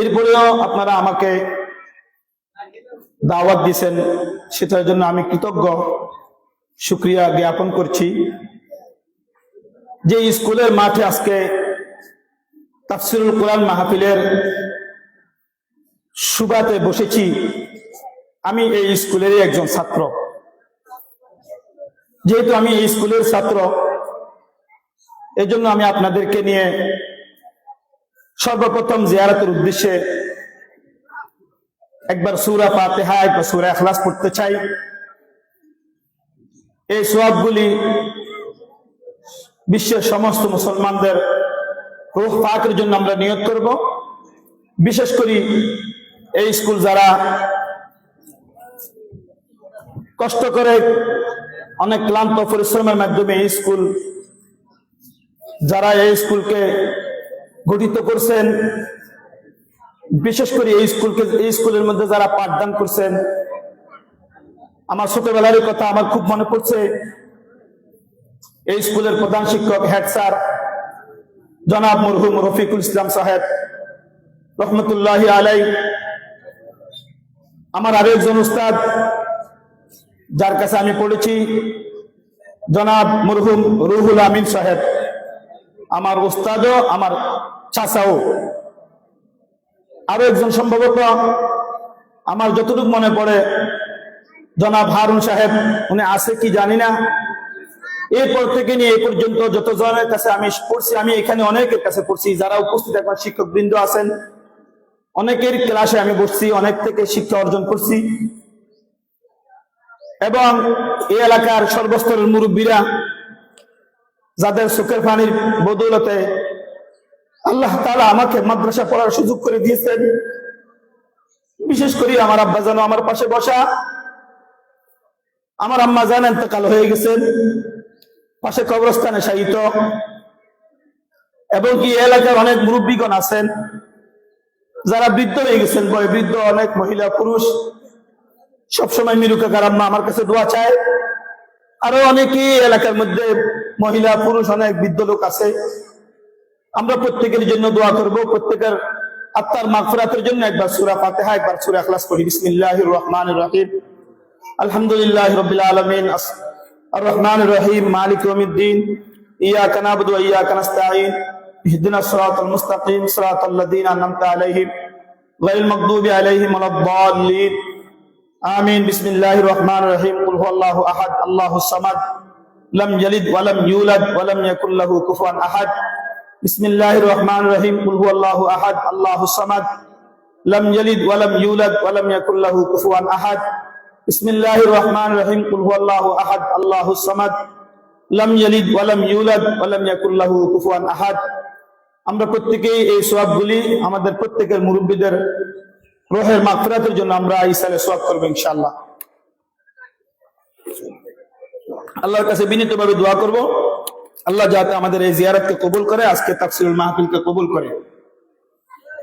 এরপরেও আপনারা আমাকে দাওয়াত দিয়েছেন, সেটার জন্য আমি কৃতজ্ঞ, শুকরিয়া জ্ঞাপন করছি। যে স্কুলের মাঠে আজকে তাফসিরুল কোরআন মাহফিলের সুবাতে বসেছি, আমি এই স্কুলেরই একজন ছাত্র। যেহেতু আমি এই স্কুলের ছাত্র, এই জন্য আমি আপনাদেরকে নিয়ে সর্বপ্রথম জিয়ারতের উদ্দেশ্যে একবার সূরা ফাতিহা, একবার সূরা ইখলাস পড়তে চাই। এই সওয়াবগুলি বিশ্বের সমস্ত মুসলমানদের রূহ পাকের জন্য আমরা নিয়ত করব। বিশেষ করে এই স্কুল যারা কষ্ট করে অনেক ক্লান্ত পরিশ্রমের মাধ্যমে এই স্কুল যারা এই স্কুলকে গঠিত করছেন, বিশেষ করে এই স্কুলের মধ্যে যারা পাঠদান করছেন, আমার ছোটবেলার কথা আমার খুব মনে পড়ছে। এই স্কুলের প্রধান শিক্ষক হেড স্যার জনাব মরহুম রফিকুল ইসলাম সাহেব রহমতুল্লাহি আলাই, আমার আরেকজন উস্তাদ যার কাছে আমি পড়েছি জনাব মরহুম রুহুল আমিন সাহেব, আমার উস্তাদও আমার চাচাও। আরো একজন সম্ভবত আমার যতটুকু মনে পড়ে জনাব হারুন সাহেব, উনি আছে কি জানি না। এরপর থেকে নিয়ে এই পর্যন্ত যত জনের কাছে আমি পড়ছি, আমি এখানে অনেকের কাছে পড়ছি, যারা উপস্থিত এখন শিক্ষক বৃন্দ আছেন, অনেকের ক্লাসে আমি বসছি, অনেক থেকে শিক্ষা অর্জন করছি। এবং এই এলাকার সর্বস্তরের মুরব্বীরা যাদের চোখের পানির বদৌলতে আল্লাহ তাআলা আমাকে মাদ্রাসা পড়ার সুযোগ করে দিয়েছেন, বিশেষ করে আমার আব্বা জান আমার পাশে বসা, আমার আম্মা জান ইন্তেকাল হয়ে গেছেন, পাশে কবরস্থানে শায়িত, এবং কি এলাকার অনেক মুরব্বীগণ আছেন যারা বৃদ্ধ হয়ে গেছেন, বৃদ্ধ অনেক মহিলা পুরুষ, সবসময় মিরু কাকার আম্মা আমার কাছে দোয়া চায়। আরো অনেকেই এলাকার মধ্যে মহিলা পুরুষ অনেক বৃদ্ধ লোক আছে। আমরা প্রত্যেকের জন্য দোয়া করব, প্রত্যেকের আত্মার মাগফিরাতের জন্য একবার সূরা ফাতিহা, একবার সূরা ইখলাস পড়ি। বিসমিল্লাহির রহমানির রহিম, আলহামদুলিল্লাহি রাব্বিল আলামিন, আর রহমানির রহিম, মালিক ইয়াউমিদ্দিন, ইয়াকা না'বুদু ওয়া ইয়াকা নাস্তাঈন, ইহদিনাস সিরাতাল মুস্তাকিম, সিরাতাল লাযীনা আন'আমতা আলাইহিম গায়রিল মাগদুবি আলাইহিম ওয়ালাদ-দাল্লিন। আমিন। বিসমিল্লাহির রহমানির রহিম, কুল হুয়াল্লাহু আহাদ, আল্লাহুস সামাদ, লাম ইয়ালিদ ওয়া লাম ইউলাদ ওয়া লাম ইয়াকুল লাহু কুফুয়ান আহাদ। বিসমিল্লাহির রহমানির রহিম, কুল হুয়াল্লাহু আহাদ, আল্লাহুস সামাদ, লাম ইয়ালিদ ওয়া লাম ইউলাদ ওয়া লাম ইয়াকুল লাহু কুফুয়ান আহাদ। বিসমিল্লাহির রহমানির রহিম, কুল হুয়াল্লাহু আহাদ, আল্লাহুস সামাদ, লাম ইয়ালিদ ওয়া লাম ইউলাদ ওয়া লাম ইয়াকুল লাহু কুফুয়ান আহাদ। আমরা প্রত্যেকেই এই সওয়াবগুলি আমাদের প্রত্যেকের মুরব্বীদের রূহের মাগফিরাতের জন্য আমরা ইসালে সওয়াব করব ইনশাআল্লাহ। আল্লাহর কাছে বিনীতভাবে দোয়া করব, আল্লাহ যাতে আমাদের এই জিয়ারতকে কবুল করে, আজকে তাফসীরুল মাহফিলকে কবুল করে।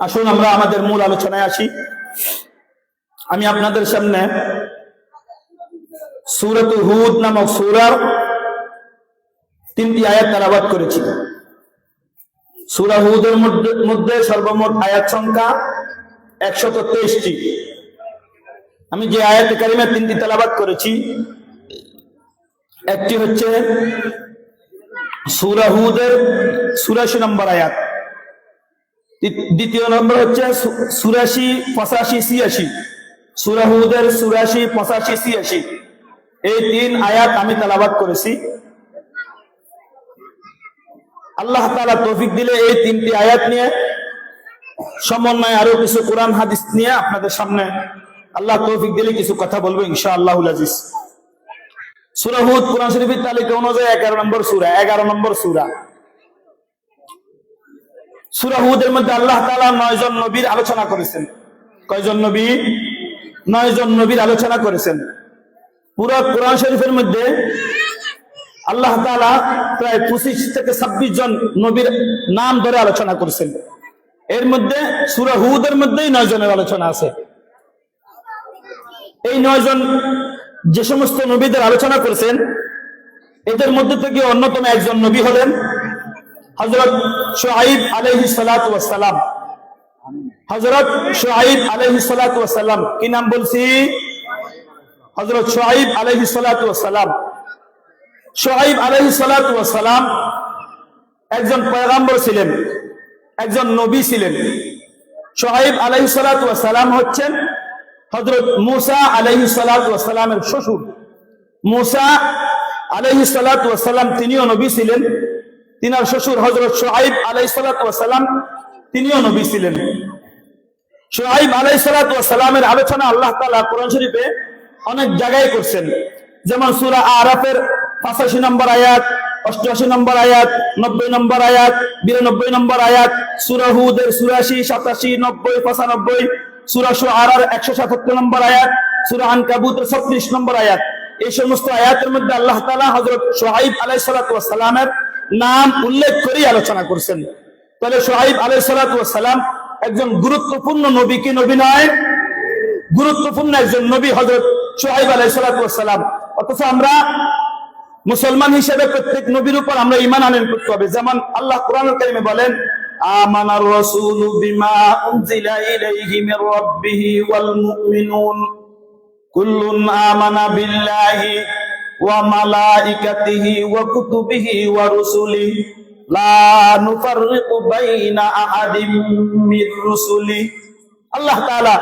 আসুন আমরা আমাদের মূল আলোচনায় আসি। আমি আপনাদের সামনে সূরাতুল হুদ নামক সূরার 3টি আয়াত তেলাওয়াত করেছি। সূরা হুদের মধ্যে সর্বমোট আয়াত সংখ্যা 123টি। আমি যে আয়াতে কারিমা 3টি তেলাওয়াত করেছি, একটি হচ্ছে সূরা হুদের 84 নম্বর আয়াত, দ্বিতীয় নম্বর হচ্ছে 84, 85, 86। সূরা হুদের 84, 85, 86 এই 3 আয়াত আমি তেলাওয়াত করেছি। আল্লাহ তাআলা তৌফিক দিলে এই 3টি আয়াত নিয়ে সমন্বয়ে আরো কিছু কোরআন হাদিস নিয়ে আপনাদের সামনে আল্লাহ তৌফিক দিলে কিছু কথা বলবো ইনশাআল্লাহুল আজিজ। সূরা হুদ কোরআন শরীফের তালিকা অনুযায়ী 11 নম্বর সূরা, 11 নম্বর সূরা। সূরা হুদের মধ্যে আল্লাহ তাআলা 9 জন নবীর আলোচনা করেছেন। কয়জন নবী? 9 জন নবীর আলোচনা করেছেন। পুরো কোরআন শরীফের মধ্যে আল্লাহ তাআলা প্রায় 25 থেকে 26 জন নবীর নাম ধরে আলোচনা করেছেন। এর মধ্যে সূরা হুদের মধ্যেই 9 জনের আলোচনা আছে। এই 9 জন যে সমস্ত নবীদের আলোচনা করেছেন, এদের মধ্যে থেকে অন্যতম একজন নবী হলেন হযরত শুআইব আলাইহিস সালাতু ওয়াস সালাম। হযরত শুআইব আলাইহিস সালাতু ওয়াস সালাম। কি নাম বলছি? হযরত শুআইব আলাইহিস সালাতু ওয়াস সালাম। শুআইব আলাইহিস সালাতু ওয়াস সালাম একজন পয়গম্বর ছিলেন, একজন নবী ছিলেন। শুআইব আলাইহিস সালাতু ওয়াস সালাম হচ্ছেন হযরত মূসা আলাইহিস সালাতু ওয়াস সালামের শ্বশুর। মূসা আলাইহিস সালাতু ওয়াস সালাম তিনিও নবী ছিলেন। তিনার শ্বশুর হযরত শুআইব আলাইহিস সালাতু ওয়াস সালাম তিনিও নবী ছিলেন। শুআইব আলাইহিস সালাতু ওয়াস সালামের আলোচনা আল্লাহ তাআলা কোরআন শরীফে অনেক জায়গায় করছেন। যেমন সূরা আরাফের 85 নম্বর আয়াত, 88 নম্বর আয়াত, 90 নম্বর আয়াত, 92 নম্বর আয়াত, সূরা হুদের 84, 87, 90, 95, সূরা শুআরার 177 নম্বর আয়াত, সূরা আনকাবুতের 36 নম্বর আয়াত। এই সমস্ত আয়াতের মধ্যে আল্লাহ তাআলা হযরত শুআইব আলাইহিস সালাতু ওয়াস সালামের নাম উল্লেখ করে আলোচনা করছেন। তাহলে শুআইব আলাইহিস সালাতু ওয়াস সালাম একজন গুরুত্বপূর্ণ নবী, কি নবী নয়? গুরুত্বপূর্ণ একজন নবী হযরত শুআইব আলাইহিস সালাতু ওয়াস সালাম। অথচ আমরা মুসলমান হিসেবে প্রত্যেক নবীর উপর আমরা ঈমান আনয়ন করতে হবে। যেমন আল্লাহ কোরআনুল কারীমে বলেন, আমানার রাসূলু বিমা উনজিলা ইলাইহি মির রাব্বিহি ওয়াল মুমিনুন কুল্লুন আমানা বিল্লাহি ওয়া মালাইকাতিহি ওয়া কুতুবিহি ওয়া রুসুলিহি লা নুফাররিকু বাইনা আহাদিম মির রুসুলি। আল্লাহ তাআলা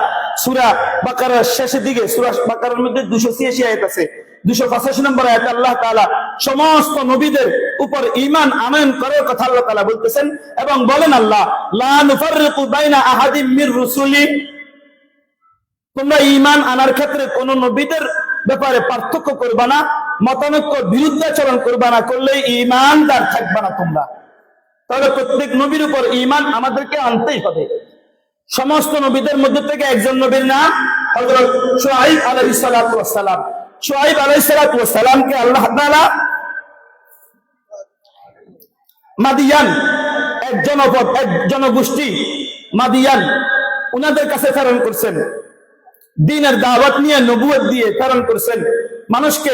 সূরা বাকারার শেষের দিকে, সূরা বাকারার মধ্যে 286 আয়াত আছে, 285 নম্বর আয়াতে আল্লাহ তাআলা সমস্ত নবীদের উপর ঈমান আনয়ন করার কথা আল্লাহ তাআলা বলতেছেন এবং বলেন, আল্লাহ লা নুফাররিকু বাইনা আহাদিম মির রুসুলি, তোমরা ঈমান আনার ক্ষেত্রে কোন নবীদের ব্যাপারে পার্থক্য করবা না, মতানৈক্য বিরুদ্ধাচরণ করবা না, করলে ঈমানদার থাকবা না তোমরা। তাহলে প্রত্যেক নবীর উপর ঈমান আমাদেরকে আনতেই হবে। সমস্ত নবীদের মধ্যে থেকে একজন নবীর নাম হযরত শুআইব আলাইহিস সালাতু ওয়াস সালাম। শুআইব আলাইহিস সালাতু ওয়াস সালামকে আল্লাহ তাআলা মাদিয়ান, এক জনপদ, এক জনগোষ্ঠী মাদিয়ান, উনাদের কাছে প্রেরণ করছেন। দ্বীনের দাওয়াত নিয়ে, নবুয়ত দিয়ে প্রেরণ করছেন। মানুষকে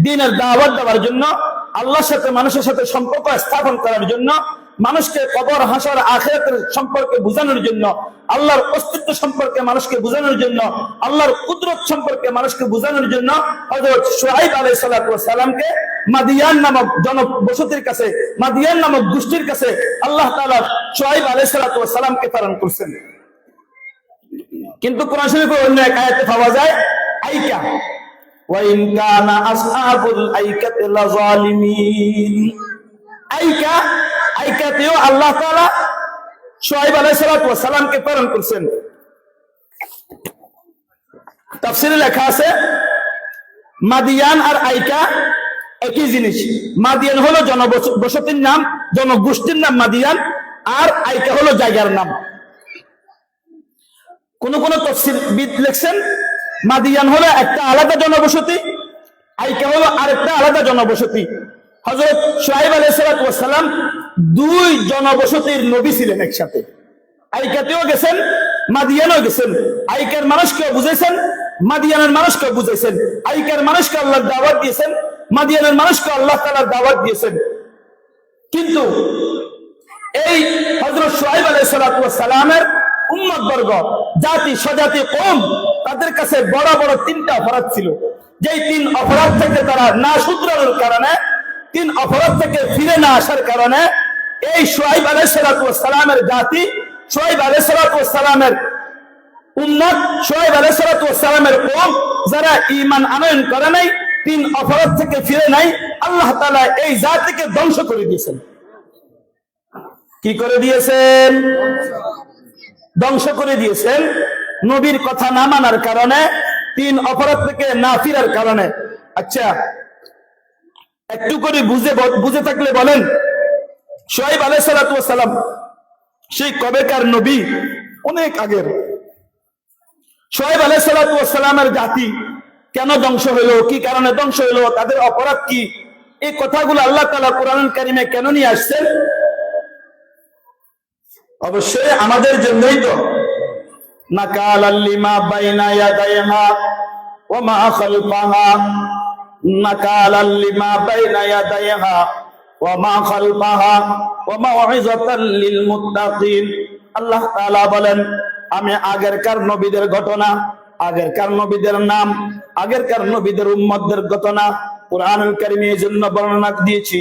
দ্বীনের দাওয়াত দেওয়ার জন্য, আল্লাহর সাথে মানুষের সাথে সম্পর্ক স্থাপন করার জন্য, মানুষকে কবর, হাসর, আখিরাতের সম্পর্কে বোঝানোর জন্য, আল্লাহর অস্তিত্ব সম্পর্কে মানুষকে বোঝানোর জন্য, আল্লাহর কুদরত সম্পর্কে মানুষকে বোঝানোর জন্য হযরত শুআইব আলাইহিস সালাতু ওয়াস সালামকে মাদিয়ান নামক জনবসতির কাছে, মাদিয়ান নামক গোষ্ঠীর কাছে আল্লাহ তাআলা শুআইব আলাইহিস সালাতু ওয়াস সালামকে প্রেরণ করছেন। কিন্তু কোরআন শরীফে অন্য এক আয়াতে পাওয়া যায় আইকা, ওয়া ইন কানা আসহাবুল আইকাতি লাযালিমিন। আইকা, আইকাতেও আল্লাহ তাআলা শুআইব আলাইহিস সালাতু ওয়াস সালামকে প্রেরণ করছেন। তাফসীরে লেখা আছে মাদিয়ান আর আইকা একই জিনিস। মাদিয়ান হলো জনবসতির নাম, জনগোষ্ঠীর নাম মাদিয়ান, আর আইকা হলো জায়গার নাম। কোন কোন তাফসীরবিদ লিখছেন মাদিয়ান হলো একটা আলাদা জনবসতি, আইকা হলো আরেকটা আলাদা জনবসতি। হযরত শুআইব আলাইহিস সালাতু ওয়াস সালাম দুই জনবসতির নবী ছিলেন একসাথে। আইকাতেও গেছেন, মাদিয়ানেও গেছেন। আইকার মানুষকে বুঝাইছেন, মাদিয়ানের মানুষকে বুঝাইছেন। আইকার মানুষকে আল্লাহর দাওয়াত দিয়েছেন, মাদিয়ানের মানুষকে আল্লাহ তাআলার দাওয়াত দিয়েছেন। কিন্তু এই হযরত শুআইব আলাইহিস সালাতু ওয়াস সালামের উম্মত বর্গ, জাতি, স্বজাতি, কওম, তাদের কাছে বড় বড় তিনটা অপরাধ ছিল। যেই তিন অপরাধ থেকে তারা না শুধরানোর কারণে, তিন অপরাধ থেকে ফিরে না আসার কারণে এই শুআইব আলাইহিস সালাতু ওয়াস সালামের জাতি, শুআইব আলাইহিস সালাতু ওয়াস সালামের উম্মত, শুআইব আলাইহিস সালাতু ওয়াস সালামের কওম যারা ঈমান আনয়ন করে নাই, তিন অপরাধ থেকে ফিরে নাই, আল্লাহ তাআলা এই জাতিকে ধ্বংস করে দিয়েছেন। কি করে দিয়েছেন? ধ্বংস করে দিয়েছেন। নবীর কথা না মানার কারণে, তিন অপরাধ থেকে না ফিরার কারণে। আচ্ছা, একটু করে বুঝে থাকলে বলেন, শুআইব আলাইহিস সালাতু ওয়াস সালাম সেই কবেকার নবী, অনেক আগের। শুআইব আলাইহিস সালাতু ওয়াস সালামের জাতি কেন ধ্বংস হইলো, কি কারণে ধ্বংস হইলো, তাদের অপরাধ কি, এই কথাগুলো আল্লাহ তাআলা কোরআনুল কারীমে কেন নিয়ে আসছেন? অবশ্যই আমাদের জন্যই তো। নাকালাল লিমা বাইনা ইয়াদাইহা ওয়া মা খালফাহা, নাকালাল লিমা বাইনা ইয়াদাইহা ওয়া মা খালফাহা ওয়া মাউইযাতাল লিল মুত্তাকিন। আল্লাহ তাআলা বলেন, আমি আগেরকার নবীদের ঘটনা, আগেরকার নবীদের নাম, আগেরকার নবীদের উম্মতদের ঘটনা কুরআনুল কারীমে এই জন্য বর্ণনা দিয়েছি।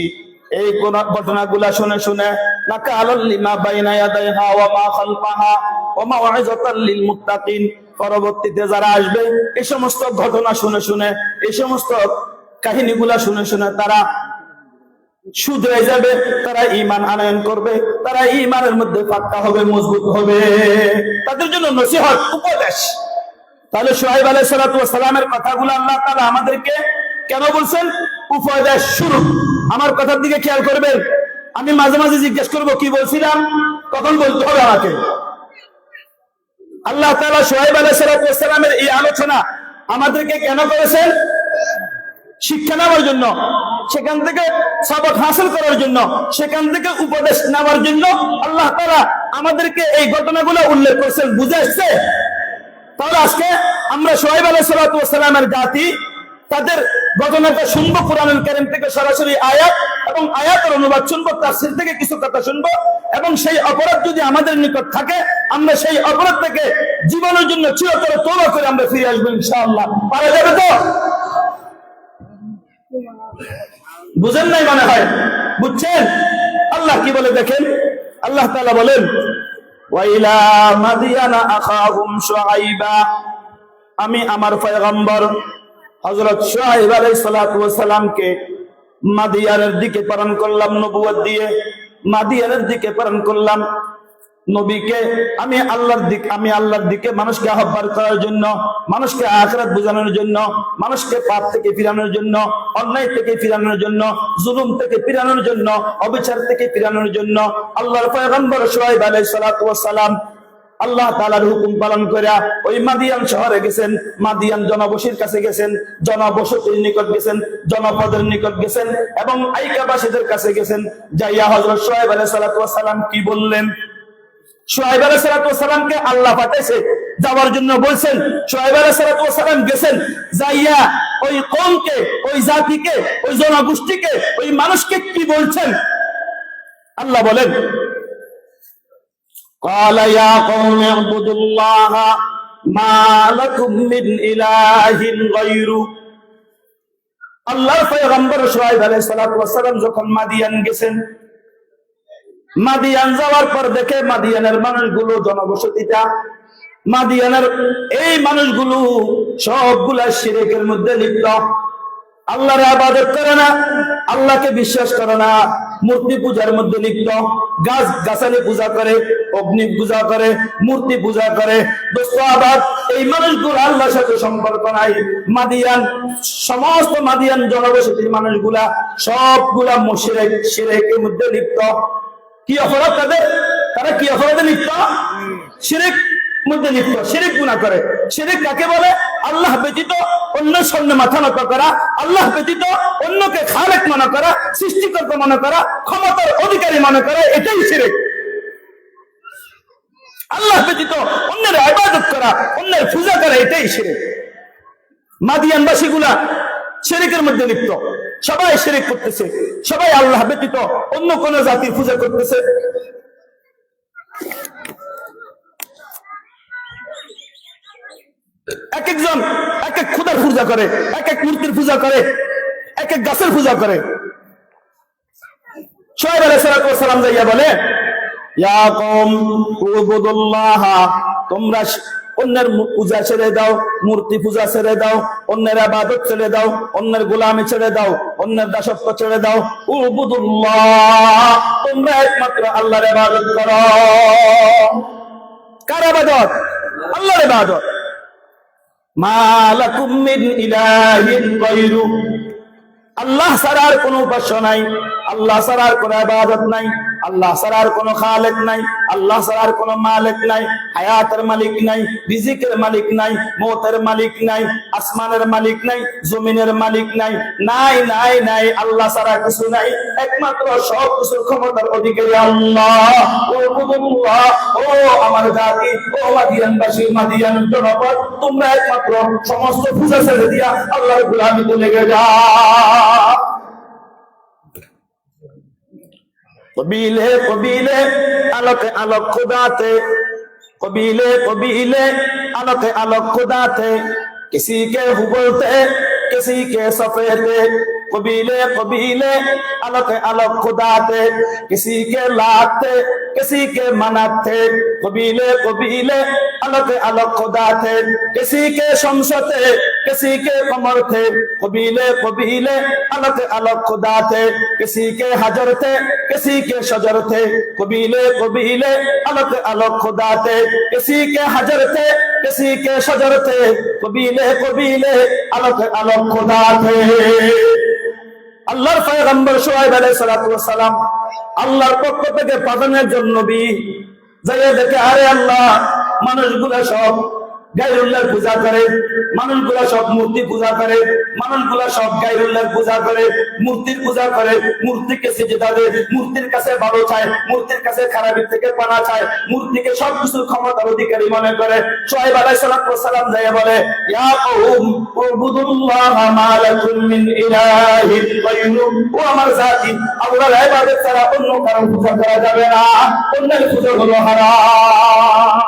এই কোন ঘটনাগুলা শুনে শুনে নাকালাল লিমা বাইনা ইয়াদাইহা ওয়া মা খালফাহা ওয়া মাউইযাতাল লিল মুত্তাকিন, পরবর্তীতে যারা আসবে এই সমস্ত ঘটনা শুনে শুনে, এই সমস্ত কাহিনীগুলা শুনে শুনে তারা শুধরে যাবে, তারা ঈমান আনয়ন করবে, তারা ঈমানের মধ্যে পাক্কা হবে, মজবুত হবে, তাদের জন্য নসিহত, উপদেশ। তাহলে শুআয়ব আলাইহিস সালাতু ওয়াস সালামের কথাগুলো আল্লাহ তাআলা আমাদেরকে কেন বলছেন? উপদেশ স্বরূপ। আমার কথার দিকে খেয়াল করবেন। আমি মাঝে মাঝে জিজ্ঞেস করব কি বলছিলাম, তখন বলতে হবে আমাকে। আল্লাহ তাআলা শুআয়ব আলাইহিস সালাতু ওয়াস সালামের এই আলোচনা আমাদেরকে কেন করেছেন? শিক্ষা নেওয়ার জন্য, সেখান থেকে সবক হাসিল করার জন্য, সেখান থেকে উপদেশ নেওয়ার জন্য আল্লাহ তাআলা আমাদেরকে এই ঘটনাগুলো উল্লেখ করেছেন। বুঝে আসছে? তাহলে আজকে আমরা শুআয়ব আলাইহিস সালাতু ওয়াস সালামের জাতি, তাদের ঘটনাটা শুনবো কুরআনুল কারীম থেকে সরাসরি আয়াত, এবং আয়াতের অনুবাদ শুনবো, তাফসীর থেকে কিছু কথা শুনবো, এবং সেই অপরাধ যদি আমাদের নিকট থাকে আমরা সেই অপরাধ থেকে জীবনের জন্য চিরতরে তওবা করে আমরা ফিরে আসবো ইনশাআল্লাহ। পারা যাবে তো? বুঝেন নাই মনে হয়? বুঝছেন? আল্লাহ কি বলে দেখেন, আল্লাহ তাআলা বলেন, ওয়া ইলা মাদিয়ানা আখাহুম শুআইবা, আমি আমার পয়গম্বর হযরত শুআয়ব আলাইহিস সালাতু ওয়াস সালামকে মাদিয়ানের দিকে প্রেরণ করলাম, নবুয়ত দিয়ে মাদিয়ানের দিকে প্রেরণ করলাম। নবীকে আমি আল্লাহর দিকে মানুষকে আহ্বান করার জন্য, মানুষকে আখিরাত বোঝানোর জন্য, মানুষকে পাপ থেকে ফিরানোর জন্য, অন্যায় থেকে ফিরানোর জন্য, জুলুম থেকে ফিরানোর জন্য, অবিচার থেকে ফিরানোর জন্য আল্লাহর পয়গম্বর শুআয়ব আলাইহিস সালাতু ওয়াস সালাম আল্লাহ তাআলার হুকুম পালন করিয়া ওই মাদিয়ান শহরে গেছেন, মাদিয়ান জনবসতির কাছে গেছেন, জনবসতির নিকট গেছেন, জনপদের নিকট গেছেন, এবং আইকাবাসীদের কাছে গেছেন। যাইয়া হযরত শুআয়ব আলাইহিস সালাতু ওয়াস সালাম কি বললেন? শুআয়ব আলাইহিস সালাতু ওয়াস সালামকে আল্লাহ পাঠাইছে যাওয়ার জন্য, বলছেন শুআয়ব আলাইহিস সালাতু ওয়াস সালাম গেছেন, যাইয়া ওই কওমকে, ওই জাতিকে, ওই জনগোষ্ঠীকে, ওই মানুষকে কি বলছেন? আল্লাহ বলেন, قال يا قوم اعبدوا الله ما لكم من إله غيره। আল্লাহর পয়গম্বর শুআয়ব আলাইহিস সালাতু ওয়াস সালাম যখন মাদিয়ান গেছেন, মাদিয়ান যাওয়ার পর দেখে মাদিয়ানের মানুষগুলো, জনবসতিটা, মাদিয়ানের এই মানুষগুলো সবগুলা শিরকের মধ্যে লিপ্ত, আল্লাহর ইবাদত করে না, আল্লাহকে বিশ্বাস করে না, মূর্তি পূজার মধ্যে লিপ্ত, গাছ গাছালি পূজা করে, অগ্নি পূজা করে, মূর্তি পূজা করে। দোস্ত আবাদ, এই মানুষগুলো আল্লাহর সাথে সম্পর্ক নাই। মাদিয়ান, সমস্ত মাদিয়ান জনবসতির মানুষগুলা সবগুলা মুশরিক, শিরকের মধ্যে লিপ্ত। কি অপরাধ তাদের? তারা কি অপরাধে লিপ্ত? শিরক মধ্যে লিপ্ত, শিরক গুনাহ করে। শিরক কাকে বলে? আল্লাহ ব্যতীত অন্যের সামনে মাথা নত করা, আল্লাহ ব্যতীত অন্যকে খালেক মনে করা, সৃষ্টিকর্তা মনে করা, ক্ষমতার অধিকারী মনে করা, এটাই শিরক। আল্লাহ ব্যতীত অন্যের ইবাদত করা, অন্যের পূজা করা, এটাই শিরক। মাদিয়ানবাসী গুলা শিরকের মধ্যে লিপ্ত, সবাই শিরক করতেছে, সবাই আল্লাহ ব্যতীত অন্য কোন জাতির পূজা করতেছে। এক একজন এক এক খোদার পূজা করে, এক এক মূর্তির পূজা করে, এক এক গাছের পূজা করে। শুআয়ব আলাইহিস সালাতু ওয়াস সালাম যাইয়া বলে, ইয়া কওম উবুদুল্লাহ, তোমরা অন্যের পূজা ছেড়ে দাও, মূর্তি পূজা ছেড়ে দাও, অন্যের ইবাদত ছেড়ে দাও, অন্যের গোলামি ছেড়ে দাও, অন্যের দাসত্ব ছেড়ে দাও। উবুদুল্লাহ, তোমরা একমাত্র আল্লাহর ইবাদত করো। কার ইবাদত? আল্লাহর ইবাদত। মা লাকুম মিন ইলাহিন গায়রু, আল্লাহ ছাড়া আর কোনো উপাস্য নাই, আল্লাহ ছাড়া আর কোনো ইবাদত নাই, আল্লাহ ছাড়া আর কোনো খালেক নাই, আল্লাহ ছাড়া আর কোনো মালিক নাই। হায়াতের মালিক নাই, রিজিকের মালিক নাই, মওতের মালিক নাই, আসমানের মালিক নাই, জমিনের মালিক নাই, নাই নাই নাই, আল্লাহ ছাড়া কিছু নাই। একমাত্র সব কিছুর ক্ষমতার অধিকারী আল্লাহ। ও আমার জাতি, ও মাদিয়ানবাসী, মাদিয়ান জনপদ, তোমরা একমাত্র সমস্ত পূজা ছেড়ে দিয়া আল্লাহর গোলামিতে লেগে যাও। কবিলে কবিলে আলোকে আলোক খুদাতে, কবিলে কবিলে আলোকে আলোক খুদাতে, किसी के हुबलते किसी के सफेदे, कबीले कबीले अलग अलग खुदाते, किसी के लाते किसी के मनाते, कबीले कबीले अलग अलग खुदाते, किसी के शमसते किसी के कमर थे, कबीले कबीले अलग अलग खुदाते, किसी के हजर थे किसी के शजर थे, कबीले कबीले अलग अलग खुदाते, किसी के हजर थे किसी के शजर थे, कबीले कबीले अलग अलग खुदा थे। আল্লাহর পয়গম্বর শুআয়ব আলাইহিস সালাতু ওয়াস সালাম আল্লাহর পক্ষ থেকে পাঠানোর জন্য নবী যাইয়া দেখে, আরে আল্লাহ, মানুষগুলা সব গায়রুল্লাহর পূজা করে, মানুষগুলা সব মূর্তি পূজা করে, মানুষগুলা সব গায়রুল্লাহর পূজা করে, মূর্তির পূজা করে, মূর্তিকে সিজদা দেয়, মূর্তির কাছে ভালো চায়, মূর্তির কাছে খারাপের থেকে পানা চায়, মূর্তিকে সবকিছুর ক্ষমতার অধিকারী মনে করে। শুআয়ব আলাইহিস সালাতু ওয়াস সালাম যাইয়া বলে, ইয়া কওম উবুদুল্লাহা মা লাকুম মিন ইলাহিন গায়রু, ও আমার জাতি, আল্লাহর ইবাদত ছাড়া অন্য কারো পূজা করা যাবে না, অন্যের পূজা হলো হারাম।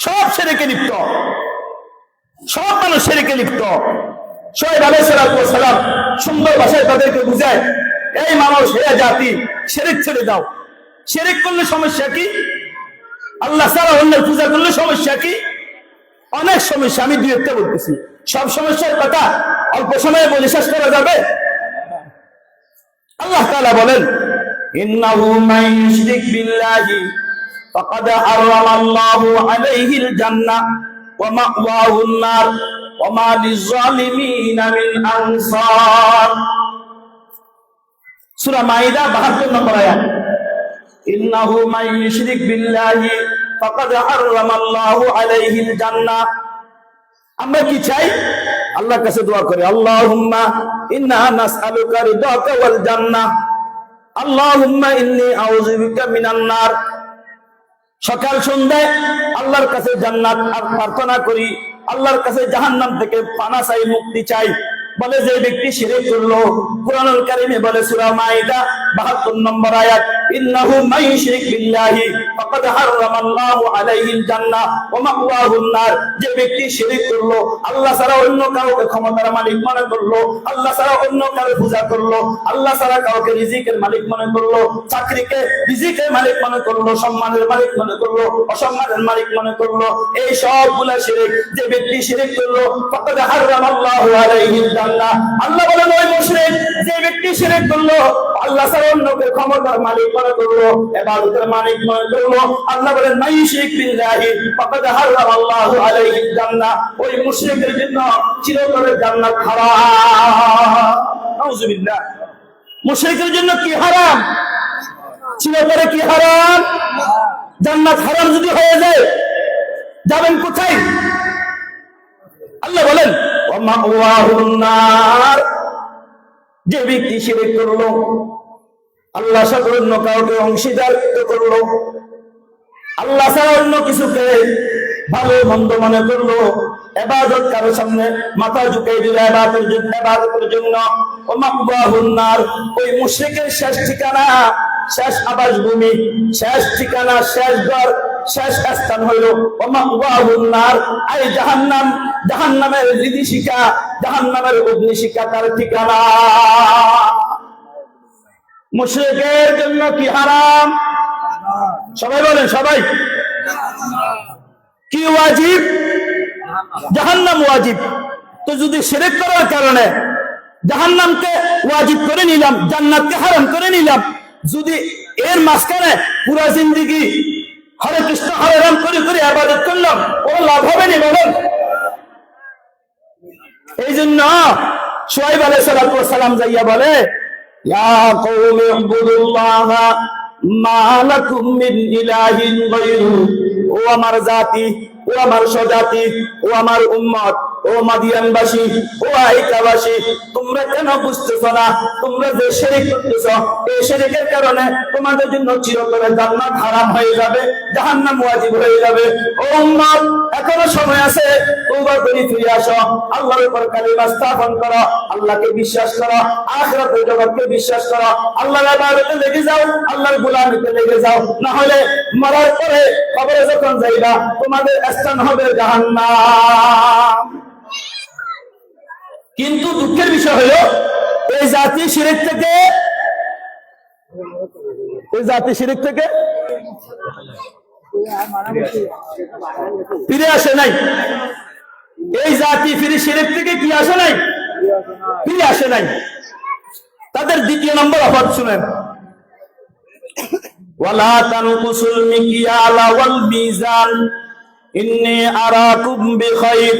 সব শিরকে লিপ্ত, সব মানুষ শিরকে লিপ্ত। শুআয়ব আলাইহিস সালাতু ওয়াস সালাম সুন্দর ভাষায় তাদেরকে বুঝায়, এই মানুষ, হে জাতি, শিরক ছেড়ে দাও। শিরক করলে সমস্যা কি? আল্লাহ ছাড়া অন্যের পূজা করলে সমস্যা কি? অনেক সমস্যা, আমি দুই একটা বলতেছি। সব সমস্যার কথা অল্প সময়ে বলে শেষ করা যাবে? আল্লাহ তাআলা বলেন, ইন্নাহু মান ইউশরিক বিল্লাহি فقد حرم الله عليه الجنة ومأواه النار وما للظالمين من أنصار। সূরা মাইদা 72 নম্বর আয়াত। ইন্নাহু মান ইউশরিক বিল্লাহি ফাকাদ হারামাল্লাহু আলাইহিল জান্নাহ। আমরা কি চাই? আল্লাহর কাছে দোয়া করি, আল্লাহুম্মা ইন্না নাসআলুকা রিদাকা ওয়াল জান্নাহ, আল্লাহুম্মা ইন্নী আউযু বিকা মিনান নার। সকাল সন্ধ্যায় আল্লাহর কাছে জান্নাত আর প্রার্থনা করি, আল্লাহর কাছে জাহান্নাম থেকে পানা চাই, মুক্তি চাই। বলে যে ব্যক্তি শিরক করলো, কুরআনুল কারীমে বলে সূরা মাইদা 72 নম্বর আয়াত, ইন্নাহু মান ইউশরিক বিল্লাহি ফাকাদ হারামাল্লাহু আলাইহিল জান্নাহ ওয়া মাওয়াহুন নার। যে ব্যক্তি শিরক করলো, আল্লাহ ছাড়া অন্য কাউকে ক্ষমতার মালিক মনে করলো, আল্লাহ ছাড়া অন্য কাউকে পূজা করলো, আল্লাহ ছাড়া কাউকে রিজিকের মালিক মনে করলো, চাকরিকে রিজিকের মালিক মনে করলো, সম্মানের মালিক মনে করলো, অসম্মানের মালিক মনে করলো, এই সবগুলা শিরক। যে ব্যক্তি শিরক করলো, ফাকাদ হারামাল্লাহু আলাইহিল জান্নাহ। আল্লাহ বলেন, ওই মুশরিক যে ব্যক্তি শিরক করলো, আল্লাহ ছাড়া অন্যকে ক্ষমতার মালিক মনে করলো, ইবাদতের মালিক মনে করলো, আল্লাহ বলেন মান ইউশরিক বিল্লাহি ফাকাদ হারামাল্লাহু আলাইহিল জান্নাহ। ওই মুশরিকের জন্য চিরতরে জান্নাত হারাম। নাউযুবিল্লাহ। মুশরিকের জন্য কি হারাম? চিরতরে কি হারাম? জান্নাত হারাম যদি হয়ে যায়, যাবেন কোথায়? আল্লাহ বলেন, ওয়া মাওয়াহুন নার। যে ব্যক্তি শিরক করলো, আল্লাহ ছাড়া অন্য কাউকে অংশীদার করলো, আল্লাহ ছাড়া অন্য কিছুকে ভালো মন্দ মনে করলো, ইবাদত কারো সামনে মাথা ঝুঁকিয়ে দিল ইবাদতের জন্য, ওয়া মাওয়াহুন নার। ওই মুশরিকের শেষ ঠিকানা, শেষ আবাসভূমি, শেষ ঠিকানা, শেষ ঘর, শেষ স্থান হইল ওয়া মাওয়াহুন নার, আই জাহান্নাম। জাহান্নামের বিভীষিকা, জাহান্নামের অগ্নিশিখা তার ঠিকানা। মুশরিকের জন্য কি হারাম? সবাই বলেন, সবাই। কি ওয়াজিব? জাহান্নাম ওয়াজিব। তো যদি শিরক করার কারণে জাহান্নামকে ওয়াজিব করে নিলাম, জান্নাতকে হারাম করে নিলাম, যদি এর মাঝখানে পুরা জিন্দেগি হরে কৃষ্ণ হরে রাম করে করে ইবাদত করলাম, ও লাভ হবে না? বলেন। এই জন্য শুআয়ব আলাইহিস সালাতু ওয়াস সালাম যাইয়া বলে, ইয়া কওমি ইবুদুল্লাহা মা লাকুম মিন ইলাহিন গায়রু। ও আমার জাতি, ও আমার স্বজাতি, ও আমার উম্মত, ও মাদিয়ানবাসী, ও আইকাবাসী, তোমরা কেন বুঝতেছো না? তোমরা যে শিরক করতেছো, এই শিরকের কারণে তোমাদের জন্য চিরতরে জান্নাত হারাম হয়ে যাবে, জাহান্নাম ওয়াজিব হয়ে যাবে। ও উম্মত, এখনো সময় আছে, তওবা করে ফিরে আসো, আল্লাহর উপর কালিমা স্থাপন করো, আল্লাহকে বিশ্বাস করো, আখিরাতের জগৎকে বিশ্বাস করো, আল্লাহর ইবাদতে লেগে যাও, আল্লাহর গোলামিতে লেগে যাও। না হলে মরার পরে কবরে যখন যাইবা, তোমাদের স্থান হবে জাহান্নাম। কিন্তু দুঃখের বিষয় হলো এই জাতি শিরক থেকে ফিরে আসে নাই। এই জাতি ফিরে শিরক থেকে কি আসে নাই? ফিরে আসে নাই। তাদের দ্বিতীয় নম্বর অপরাধ শুনেন, ওয়ালা তানকুসুল মিকিয়ালা ওয়াল মিজান ইন্নী আরাকুম বিখাইর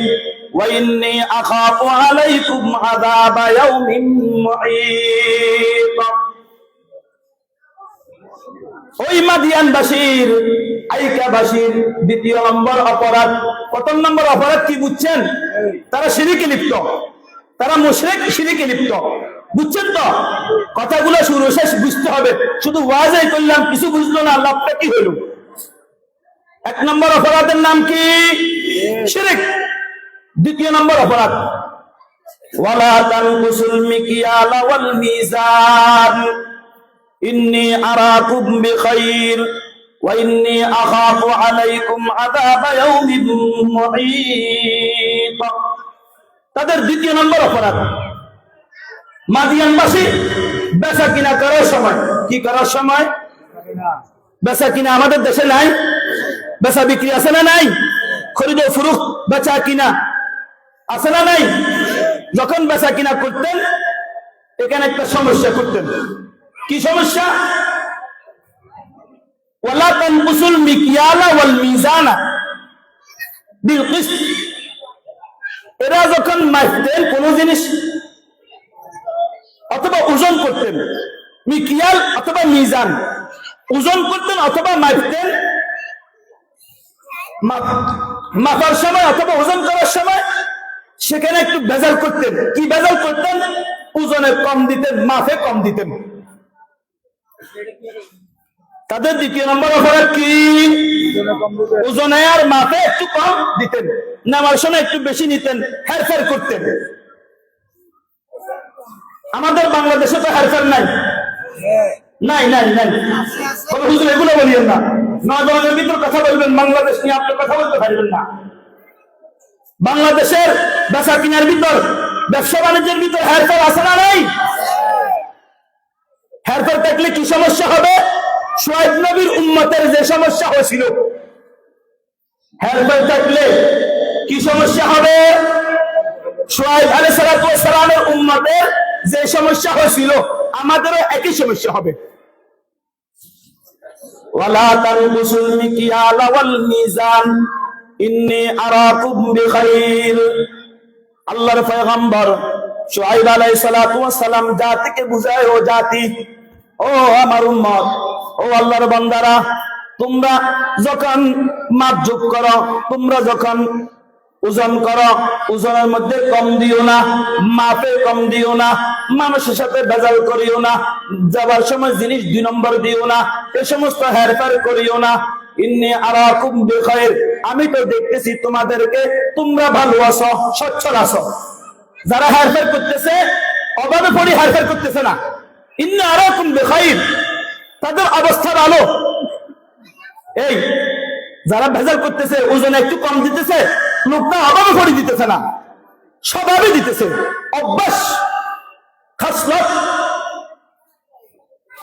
ওয়া ইন্নী আখাফু আলাইকুম আযাবা ইয়াউমিন মুহীত। ওই মাদিয়ানবাসীর, আইকাবাসীর দ্বিতীয় নম্বর অপরাধ। প্রথম নম্বর অপরাধ কি বুঝছেন? তারা শিরকে লিপ্ত, তারা মুশরিক, শিরকে লিপ্ত। বুঝছেন তো? কথাগুলো শুরু শেষ বুঝতে হবে। শুধু ওয়াজই করলাম, কিছু বুঝলো না, লাভটা কি হলো? এক নম্বর অপরাধের নাম কি? শিরক। দ্বিতীয় নম্বর অপরাধ, ওয়ালা তানকুসুল মিকিয়ালা ওয়াল মিজান ইন্নী আরাকুম বিখাইর ওয়া ইন্নী আখাফু আলাইকুম আযাবা ইয়াউমিন মুহীত। তাদের দ্বিতীয় নম্বর অপরাধ, মাদিয়ানবাসী বেচা কিনা করার সময়, কি করার সময়? বেচা কিনা আমাদের দেশে নাই? বেচা বিক্রি আছে না নাই? খরিদ ও ফুরুখ, বেচা কিনা আছে না নাই? যখন বেচা কিনা করতেন, এখানে একটা সমস্যা করতেন। কি সমস্যা? ওয়ালা তানকুসুল মিকিয়ালা ওয়াল মিজানা বিল কিসত। এরা যখন মাপতেন কোন জিনিস অথবা ওজন করতেন, মিকিয়াল অথবা মিজান, ওজন করতেন অথবা মাপতেন, মাপার সময় অথবা ওজন করার সময় সেখানে একটু ভেজাল করতেন। কি ভেজাল করতেন? ওজনে কম দিতেন, মাপে কম দিতেন। তাদের দ্বিতীয় নম্বর অপরাধ কি? ওজনে আর মাপে একটু কম দিতেন, নেওয়ার সময় একটু বেশি নিতেন, হেরফের করতেন। আমাদের বাংলাদেশে তো হেরফের নাই, নাই নাই নাই। হুজুর এগুলো বলিয়েন না, নজনের ভিতর কথা বলবেন, বাংলাদেশ নিয়ে আপনি কথা বলতে পারবেন না। বাংলাদেশের বেচা কিনার ভিতর, ব্যবসা বাণিজ্যের ভিতর হেরফের আছে না নাই? হেরফের থাকলে কি সমস্যা হবে? শুআয়ব নবীর উম্মতের যে সমস্যা হয়েছিল, হেরফের থাকলে কি সমস্যা হবে? শুআয়ব আলাইহিস সালাতু ওয়াস সালামের উম্মতের যে সমস্যা হয়েছিল, আমাদেরও একই সমস্যা হবে। ওয়ালা তানকুসুল মিকিয়ালা ওয়াল মিজান ইন্নী আরাকুম বিখাইর। আল্লাহর পয়গম্বর শুআয়ব আলাইহিস সালাতু ওয়াস সালাম জাতিকে বুঝায়, ও জাতি, ও আমার উম্মত, ও আল্লাহর বান্দারা, তোমরা যখন মাপ যোগ করো, তোমরা যখন ওজন করো, ওজনের মধ্যে কম দিও না, মাপে কম দিও না, মানুষের সাথে ভেজাল করিও না, যাবার সময় জিনিস 2 নম্বর দিও না, এ সমস্ত হেরফের করিও না। ইন্নী আরাকুম বিখাইর, আমি তো দেখতেছি তোমাদেরকে, তোমরা ভালো আছো, সচ্ছল আছো। যারা হেরফের করতেছে, অভাবে পড়ে হেরফের করতেছে না। ইন্নী আরাকুম বিখাইর, তাদের অবস্থা ভালো। এই যারা ভেজাল করতেছে, ওজনে একটু কম দিতেছে, লোকটা অভাবে পড়ে দিতেছে না, স্বভাবে দিতেছে, অভ্যাস, খাসলত,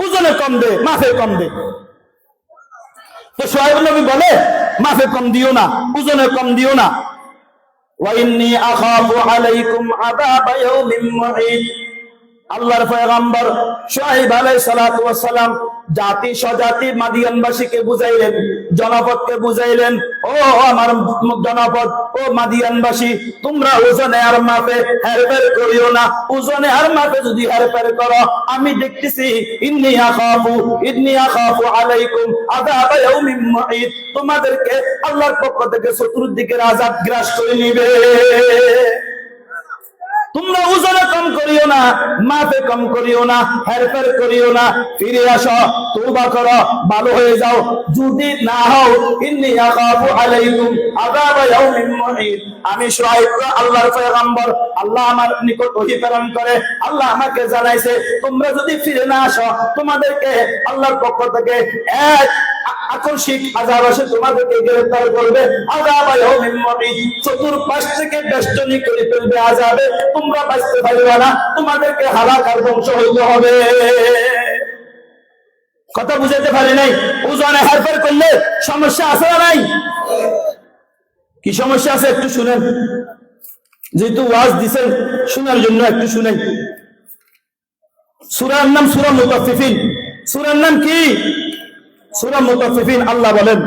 ওজনে কম দে, মাফে কম দে। তো শুআয়ব নবী বলে, মাফে কম দিও না, ওজনে কম দিও না। ওয়া ইন্নী আখাফু আলাইকুম আযাবা ইয়াউমিন মুহীত, আল্লাহর পয়গম্বর শুআয়ব আলাইহিস সালাতু ওয়াস সালাম জাতি স্বজাতি মাদিয়ানবাসীকে বুঝাইলেন, জনপদকে বুঝাইলেন, ও আমার জনপদ, ও মাদিয়ানবাসী, তোমরা ওজনে আর মাপে হেরফের করিও না। ওজনে আর মাপে যদি হেরফের করো, আমি দেখতেছি ইন্নী আখাফু আলাইকুম আযাব ইয়াউমিন মুঈদ, তোমাদেরকে আল্লাহর পক্ষ থেকে চতুর্দিকের আযাব গ্রাস করে নিবে। তোমরা ওজনে কম করিও না, মাপে কম করিও না, হেরফের করিও না, ফিরে আসো, তওবা করো, ভালো হয়ে যাও। যদি না হও, ইন্নী আখাফু আলাইকুম আযাব ইয়াউমিন মুঈদ, আমি শুআয়ব আল্লাহর পয়গম্বর, আল্লাহ আমার নিকট ওহী প্রেরণ করে আল্লাহ আমাকে জানাইছে, তোমরা যদি ফিরে না আসো, তোমাদেরকে আল্লাহর পক্ষ থেকে এক আকস্মিক আযাব আসে, তোমাদেরকে গ্রেফতার করবে। আযাব ইয়াউমিন মুঈদ, চতুর্পাশ থেকে বেষ্টনী করে ফেলবে আযাবে, তোমরা বাঁচতে পারবে না, তোমাদেরকে হালাক আর ধ্বংস হইতে হবে। কথা বুঝাতে পারি নাই? ওজনে হেরফের করলে সমস্যা আছে না নাই? কি সমস্যা আছে একটু শুনেন, যেহেতু ওয়াজ দিছেন শোনার জন্য একটু শুনেন। সূরার নাম সূরা মুতাফফিফিন। সূরার নাম কি? সূরা মুতাফফিফিন। আল্লাহ বলেন,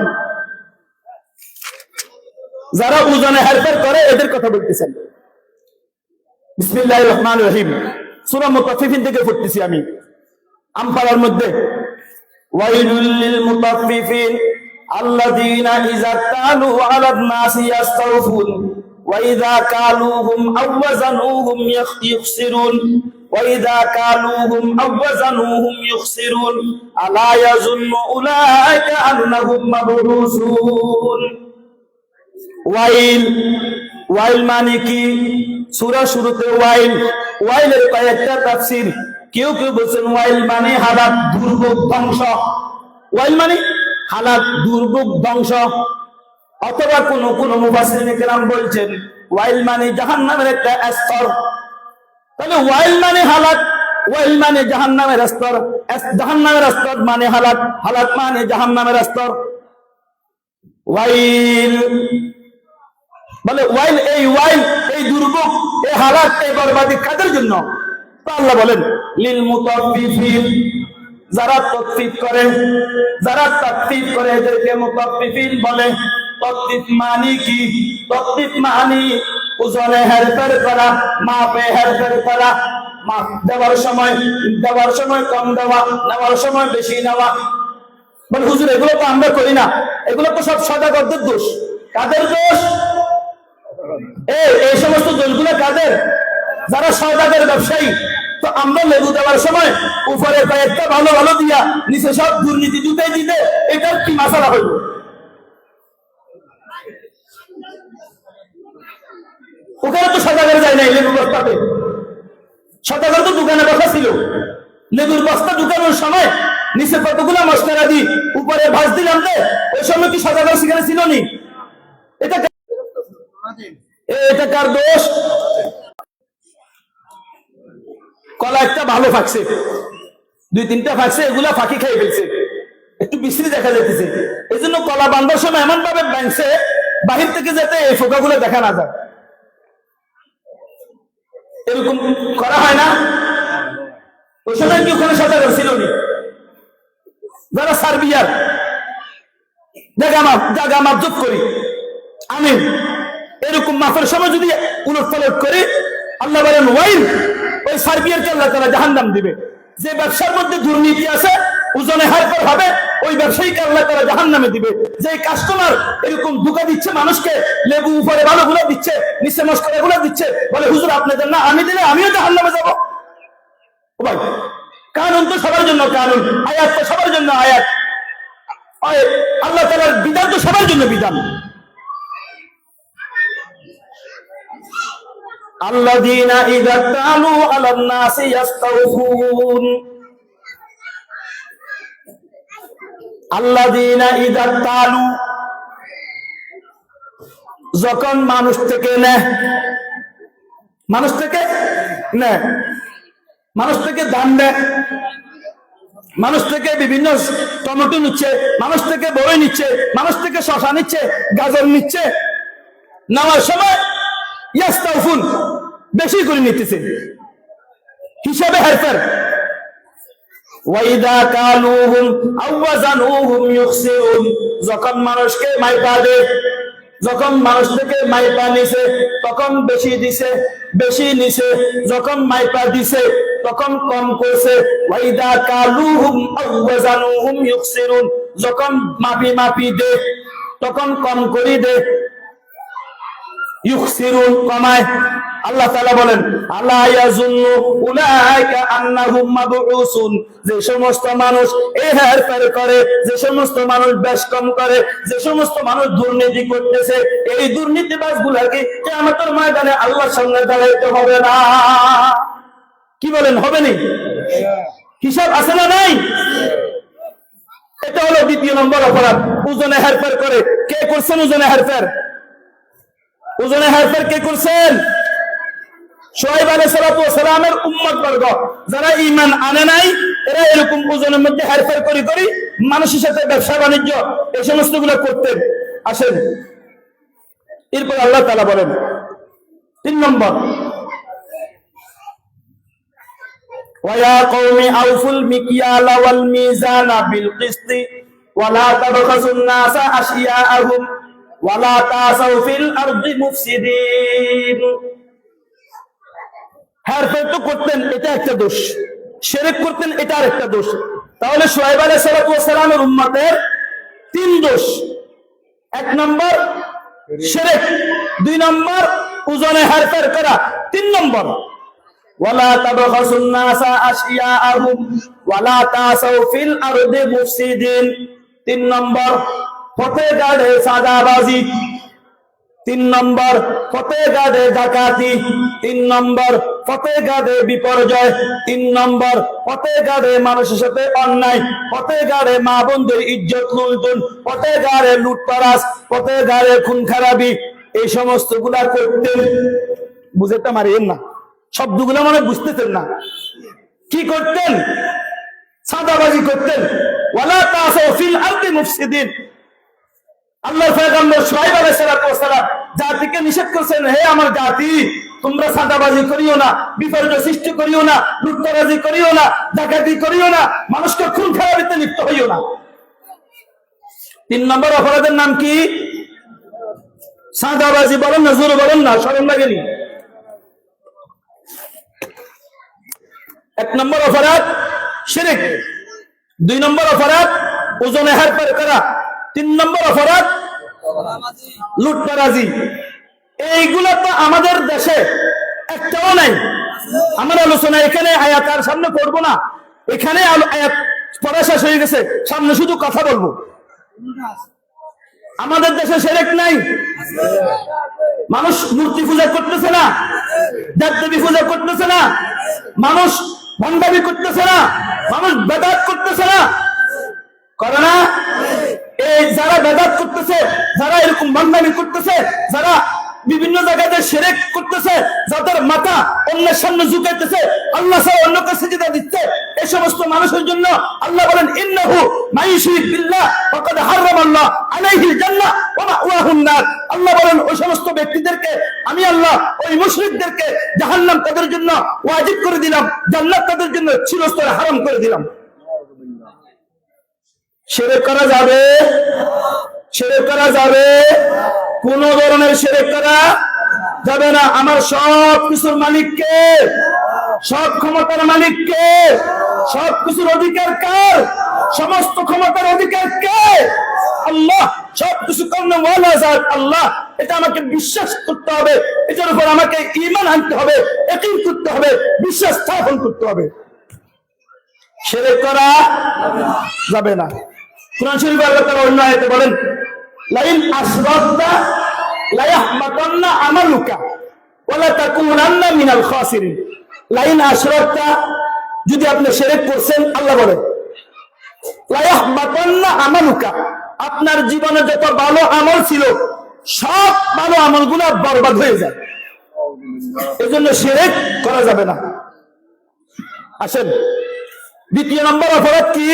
যারা ওজনে হেরফের করে এদের কথা বলতেছেন। বিসমিল্লাহির রহমানির রহিম। সূরা মুতাফফিফিন থেকে পড়তেছি আমি, আমপাড়ার মধ্যে। ওয়াইলুল লিল মুতাফফিফিন আল্লাযীনা ইযা কালু আলান নাসি ইস্তাওফুন ওয়া ইযা কালুহুম আও ওয়াজানুহুম ইখসিরুন ওয়া ইযা কালুহুম আও ওয়াজানুহুম ইখসিরুন আলা ইয়াযুন্নু উলাইকা আন্নাহুম মাবরুসুন। ওয়াইল মানে কি? সূরা শুরুতে ওয়াইলের কয়েকটা তাফসীর। কেউ কেউ বলেন ওয়াইল মানে হালাক, দুর্ভোগ, ধ্বংস। ওয়াইল মানে হালাক, দুর্ভোগ, ধ্বংস। অথবা কোন মুফাসসিরিনে কেরাম বলছেন ওয়াইল মানে জাহান্নামের একটা স্তর। তাহলে ওয়াইল মানে হালাক, ওয়াইল মানে জাহান্নামের স্তর, জাহান্নামের স্তর মানে হালাক, হালাক মানে জাহান্নামের স্তর। ওয়াইল বলে ওয়াইল, এই দুর্ভোগ, এই হালাক, এই বরবাদি কাদের জন্য? তো আল্লাহ বলেন লিল মুতাফফিফিন, যারা তাকফীফ করে এদেরকে মুতাফফিফিন বলে। তাকফীফ মানে কি? তাকফীফ মানে ওজনে হেরফের করা, মাপে হেরফের করা, মাপ দেওয়ার সময় কম দেওয়া, নেওয়ার সময় বেশি নেওয়া। বলে হুজুর এগুলো তো আমরা করি না, এগুলো তো সব সওদাগরদের দোষ। কাদের দোষ? এই সমস্ত দোষগুলো কাদের? যারা সওদাগর, ব্যবসায়ী। তো আমরা লেবু দেওয়ার সময় উপরে কয়েকটা ভালো ভালো দিয়া নিচে সব দুর্নীতি জুতাই দিতে, এটার কি মাসালা হইল? ওখানে তো সওদাগর যায় নাই লেবু বস্তাতে, সওদাগর তো দোকানে বসা ছিল। লেবুর বস্তা ঢুকানোর সময় নিচে কতগুলো মশলা দিই, উপরে ভাঁজ দিলাম, ওই সময় কি সওদাগর সেখানে ছিল নি? এটা কার দোষ? কলা একটা ভালো ফাঁকছে, দুই তিনটা ফাঁকছে, এগুলা ফাঁকি খাই ফেলছে, একটু বিশ্রী দেখা যাইতেছে। এই জন্য কলা বান্ধার সময় এমন ভাবে বাঁধছে বাহির থেকে যাতে এই ফোকাগুলো দেখা না যায়। এরকম করা হয় না? ওই সময় কি ওখানে সওদাগর ছিল নি? যারা সার্বিয়ার জায়গা মাপ যোগ করি, আমি এরকম মাপের সময় যদি উলট পালট করি, আল্লাহ বলেন ওয়াইল, ওই সার্বিয়ারকে আল্লাহ তাআলা জাহান্নাম দিবে। যে ব্যবসার মধ্যে দুর্নীতি আছে, ওজনে হেরফের হবে, ওই ব্যবসায়ীকে আল্লাহ তাআলা জাহান্নামে দিবে। যে কাস্টমার এরকম ধোঁকা দিচ্ছে মানুষকে, লেবু উপরে ভালোগুলো দিচ্ছে, নিচে মশকরাগুলো দিচ্ছে, বলে হুজুর আপনি দেন না, আমি দিলে আমিও জাহান্নামে যাব। ও ভাই, কানুন তো সবার জন্য কানুন, আয়াত তো সবার জন্য আয়াত, আল্লাহ তাআলার বিধান তো সবার জন্য বিধান। আল্লাযীনা ইযা তালু আলান নাসি ইস্তাওফুন, আল্লাযীনা ইযা তালু, যখন মানুষ থেকে নেয়, মানুষ থেকে দান দেয়, মানুষ থেকে বিভিন্ন টমেটো নিচ্ছে, মানুষ থেকে বড়ই নিচ্ছে, মানুষ থেকে শসা নিচ্ছে, গাজর নিচ্ছে, নেওয়ার সময় ইয়াস্তাউফুন, বেশি করে নিতেছে। হিসাবে হেরফের। ওয়াইদা কালুহুম আও ওয়াজানুহুম ইউখসিরুন, যখন মানুষকে মাইপা দেয়, যখন মানুষ থেকে মাইপা নিছে তখন বেশি দিছে, বেশি নিছে, যখন মাইপা দিছে তখন কম করছে। ওয়াইদা কালুহুম আও ওয়াজানুহুম ইউখসিরুন, যখন মাপি মাপি দে তখন কম করি দে। ইউখসিরুন কমায়। আল্লাহ তাআলা বলেন আলা ইয়াজুন্নু উলাইকা আন্নাহুম মাবউসুন, যে সমস্ত মানুষ এই হেরফের করে, যে সমস্ত মানুষ বেশ কম করে, যে সমস্ত মানুষ দুর্নীতি করতেছে, এই দুর্নীতিবাজগুলোকে কিয়ামতের ময়দানে আল্লাহর সামনে দাঁড়াইতে হবে না। কি বলেন, হবে না? হিসাব আছে না নাই? এটা হলো দ্বিতীয় নম্বর অপরাধ, ওজনে হেরফের করে। কে করছেন ওজনে হেরফের? ওজনে হেরফের কে করছেন? শুআয়ব আলাইহিস সালামের উম্মত বর্গ, যারা ঈমান আনে নাই, এরা এরকম ওজনের মধ্যে হেরফের করি করি মানুষের সাথে ব্যবসা বাণিজ্য এই সমস্ত গুলো করতেন। আসেন এরপর আল্লাহ তাআলা বলেন 3 নম্বর, ওয়া কওমি আউফুল মিকিয়ালা ওয়াল মিজানা বিল কিসতি ওয়া লা তাবখাসুন নাসা আশিয়াআহুম ওয়া লা তাসাউ ফিল আরদি মুফসিদিন। হেরফের তো করতেন, এটা একটা দোষ। শিরক করতেন, এটা আরেকটা দোষ। তাহলে শুআয়ব আলাইহিস সালামের উম্মতের 3 দোষ। 1 নম্বর শিরক, 2 নম্বর ওজনে হেরফের করা, 3 নম্বর ওয়ালা তাবখাসুন নাসা আশিয়াআহুম ওয়ালা তাসাউ ফিল আরদি মুফসিদিন। 3 নম্বর ফতেগাড়ে সাদাবাজি, 3 নম্বর ফতেগাড়ে ডাকাতি, 3 নম্বর ফতেগাড়ে বিপর্যয়, 3 নম্বর ফতেগাড়ে মানুষের সাথে অন্যায়, ফতেগাড়ে মা বোনদের ইজ্জত লুণ্ঠন, ফতেগাড়ে লুটতরাজ, ফতেগাড়ে খুন খারাপি, এই সমস্ত গুলা করতেন। বুঝতে পারেন না? শব্দগুলো মনে বুঝতেছেন না? কি করতেন? সাদাবাজি করতেন। ওয়ালা তাসাউ ফিল আরদি মুফসিদিন। আল্লাহর পয়গম্বর শুআয়ব আলাইহিস সালাম জাতিকে নিষেধ করেছেন, হে আমার জাতি, তোমরা সাদাবাজি করিও না, বিপর্যয় সৃষ্টি করিও না, লুটতরাজি করিও না, ডাকাতি করিও না, মানুষকে খুন খারাপিতে লিপ্ত হইও না। 3 নম্বর অপরাধের নাম কি? সাদাবাজি। বলেন না, জোরে বলেন না, শরম লাগেনি? 1 নম্বর অপরাধ শিরক, 2 নম্বর অপরাধ ওজনে হেরফের করা, 3 নম্বর অপরাধ লুটতরাজি। এইগুলা তো আমাদের দেশে একটাও নাই। আমার আলোচনা এখানে আয়াত আর সামনে করবো না, এখানে আয়াত পড়া শেষ হয়ে গেছে, সামনে শুধু কথা বলবো। আমাদের দেশে শিরক নাই। মানুষ মূর্তি পূজা করতেছে না, দেবদেবী পূজা করতেছে না, মানুষ ভণ্ডামি করতেছে না, মানুষ বেদাত করতেছে না, করে না? এই যারা বেদাত করতেছে, যারা এরকম ভণ্ডামি করতেছে, যারা বিভিন্ন জায়গাতে শিরক করতেছে, যাদের মাথা অন্যের সামনে ঝুঁকাইতেছে, আল্লাহ ছাড়া অন্যকে সিজদা দিচ্ছে, এই সমস্ত মানুষের জন্য আল্লাহ বলেন ইন্নাহু মাইয়ুশরিক বিল্লাহ ফাকাদ হারামাল্লাহ আলাইহিল জান্নাহ ওয়া মাওয়াহুন নার। আল্লাহ বলেন ওই সমস্ত ব্যক্তিদেরকে আমি আল্লাহ, ওই মুশরিকদেরকে জাহান্নাম তাদের জন্য ওয়াজিব করে দিলাম, জান্নাত তাদের জন্য চিরস্থায়ী হারাম করে দিলাম। শিরক করা যাবে? শিরক করা যাবে? কোন ধরনের শিরক করা যাবে না। আমার সব কিছুর মালিক কে? সব ক্ষমতার মালিক কে? সব কিছুর অধিকার কার? সমস্ত ক্ষমতার অধিকার কে? আল্লাহ। সব কিছু করলে ওয়ালা জাত আল্লাহ, এটা আমাকে বিশ্বাস করতে হবে, এটার উপর আমাকে ঈমান আনতে হবে, ইয়াকিন করতে হবে, বিশ্বাস স্থাপন করতে হবে। শিরক করা যাবে না। কুরআন শরীফে আল্লাহ তাআলা অন্য আয়াতে বলেন লাইন আশরাকতা লা ইয়াহবাতান্না আমালুকা ওয়া লা তাকুনান্না মিনাল খাসিরিন। লাইন আশরাকতা, যদি আপনি শিরক করছেন, আল্লাহ বলেন লা ইয়াহবাতান্না আমালুকা, আপনার জীবনে যত ভালো আমল ছিল সব ভালো আমলগুলো বরবাদ হয়ে যায়। এজন্য শিরক করা যাবে না। আসেন দ্বিতীয় নম্বর অপরাধ কি?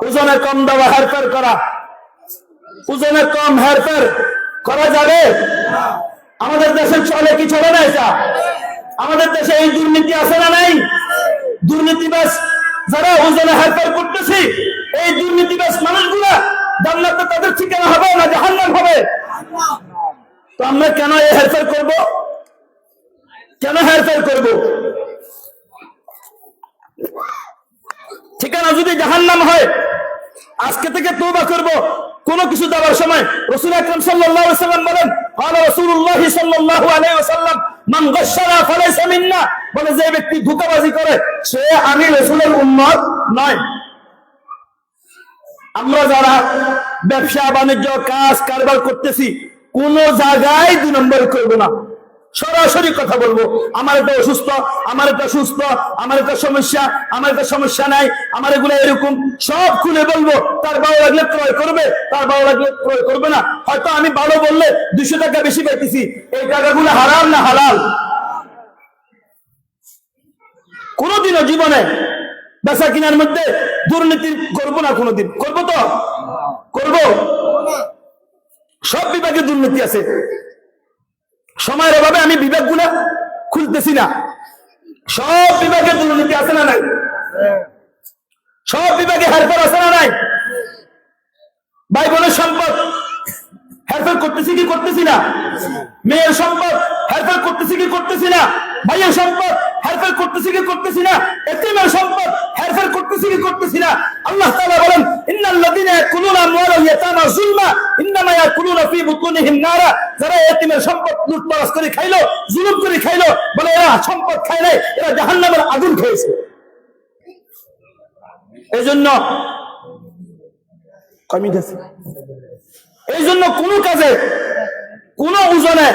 ওজনে কম দেওয়া, হেরফের করা। ওজনে কম হেরফের করা যাবে? আমাদের দেশে চলে কি চলে না? এটা আমাদের দেশে এই দুর্নীতি আছে না নাই? দুর্নীতিবাজ যারা ওজনে হেরফের করতেছি, এই দুর্নীতিবাজ মানুষগুলা জান্নাতে তাদের ঠিকানা হবে না জাহান্নাম হবে? তো আমরা কেন এই হেরফের করব? কেন হেরফের করব? ঠিকানা যদি জাহান্নাম হয়, আজকে থেকে তওবা করব। কোন কিছু দেওয়ার সময় রাসূল আকরাম সাল্লাল্লাহু আলাইহি ওয়াসাল্লাম বলেন, ক্বালা রাসূলুল্লাহ সাল্লাল্লাহু আলাইহি ওয়াসাল্লাম, মান গাশশানা ফালাইসা মিন্না, বলে যে ব্যক্তি ধোঁকাবাজি করে সে আমি রাসূলের উম্মত নয়। আমরা যারা ব্যবসা বাণিজ্য কাজ কারবার করতেছি, কোন জায়গায় দুই নম্বর করব না। সরাসরি কথা বলবো, আমার এটা অসুস্থ, আমার এটা সুস্থ, আমার এটা সমস্যা, আমার এটা সমস্যা নাই, আমার এগুলো এরকম সব খুলে বলবো। তার ভালো লাগলে ক্রয় করবে, তার ভালো লাগলে ক্রয় করবে না। হয়তো আমি ভালো বললে 200 টাকা বেশি পাইতেছি, এই টাকাগুলো হারাম না হালাল? কোনদিনও জীবনে বেচা কিনার মধ্যে দুর্নীতি করবো না। কোনদিন করবো? তো করবো। সব বিভাগে দুর্নীতি আছে। সময়ের অভাবে আমি বিভাগগুলো খুলতেছি না। সব বিভাগে দুর্নীতি আছে না নাই? সব বিভাগে হেরফের আছে না নাই? ভাই বোনের সম্পদ হেরফের করতেছি কি করতেছি না? মেয়ের সম্পদ হেরফের করতেছি কি করতেছি না? ভাইয়ের সম্পদ হেরফের করতেছি কি করতেছি না? এতিমের সম্পদ হেরফের করতেছি কি করতেছি না? আল্লাহ তাআলা বলেন, ইন্নাল্লাযীনা ইয়াকুলুনা আমওয়ালাল ইয়াতামা যুলমা ইন্নামা ইয়াকুলুনা ফী বুতুনিহিম নারা। যারা এতিমের সম্পদ লুটতরাজ করে খাইলো, জুলুম করে খাইলো, বলে এরা সম্পদ খায় নাই, এরা জাহান্নামের আগুন খেয়েছে। এজন্য কোন কাজে, কোন ওজনে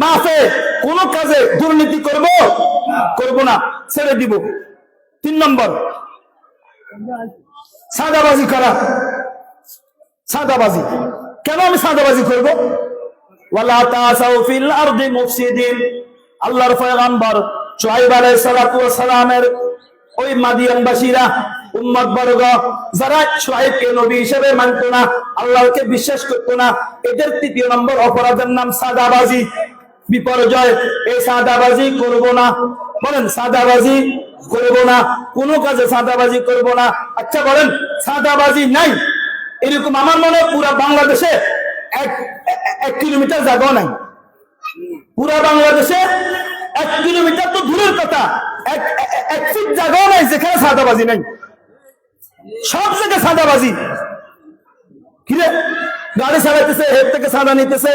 মাফে, কোন কাজে দুর্নীতি করব না, ছেড়ে দিব। 3 নম্বর, সাদাবাজি করা। সাদাবাজি কেন আমি সাদাবাজি করব? ওয়ালা তাসাউ ফিল আরদি মুফসিদিন। আল্লাহর পয়গম্বর শুআয়ব আলাইহিস সালাতু ওয়াস সালামের ওই মাদিয়ানবাসীরা, উম্মত বর্গ যারা শুআয়বকে নবী হিসেবে মানত না, আল্লাহকে বিশ্বাস করত না, এদের 3য় নম্বর অপরাধের নাম সাদাবাজি, বিপর্যয়। এই সাদাবাজি করব না। বলেন সাদাবাজি করব না, কোন কাজে সাদাবাজি করব না। আচ্ছা বলেন সাদাবাজি নাই এরকম আমার মনে হয় পুরা বাংলাদেশে 1 কিলোমিটার জায়গা নাই। পুরা বাংলাদেশে 1 কিলোমিটার তো দূরের কথা, 1 ফিট জায়গাও নাই যেখানে সাদাবাজি নাই। সব জায়গায় সাদাবাজি। কিরে গাড়ি চালাইতেছে, এর থেকে সাদা নিতেছে,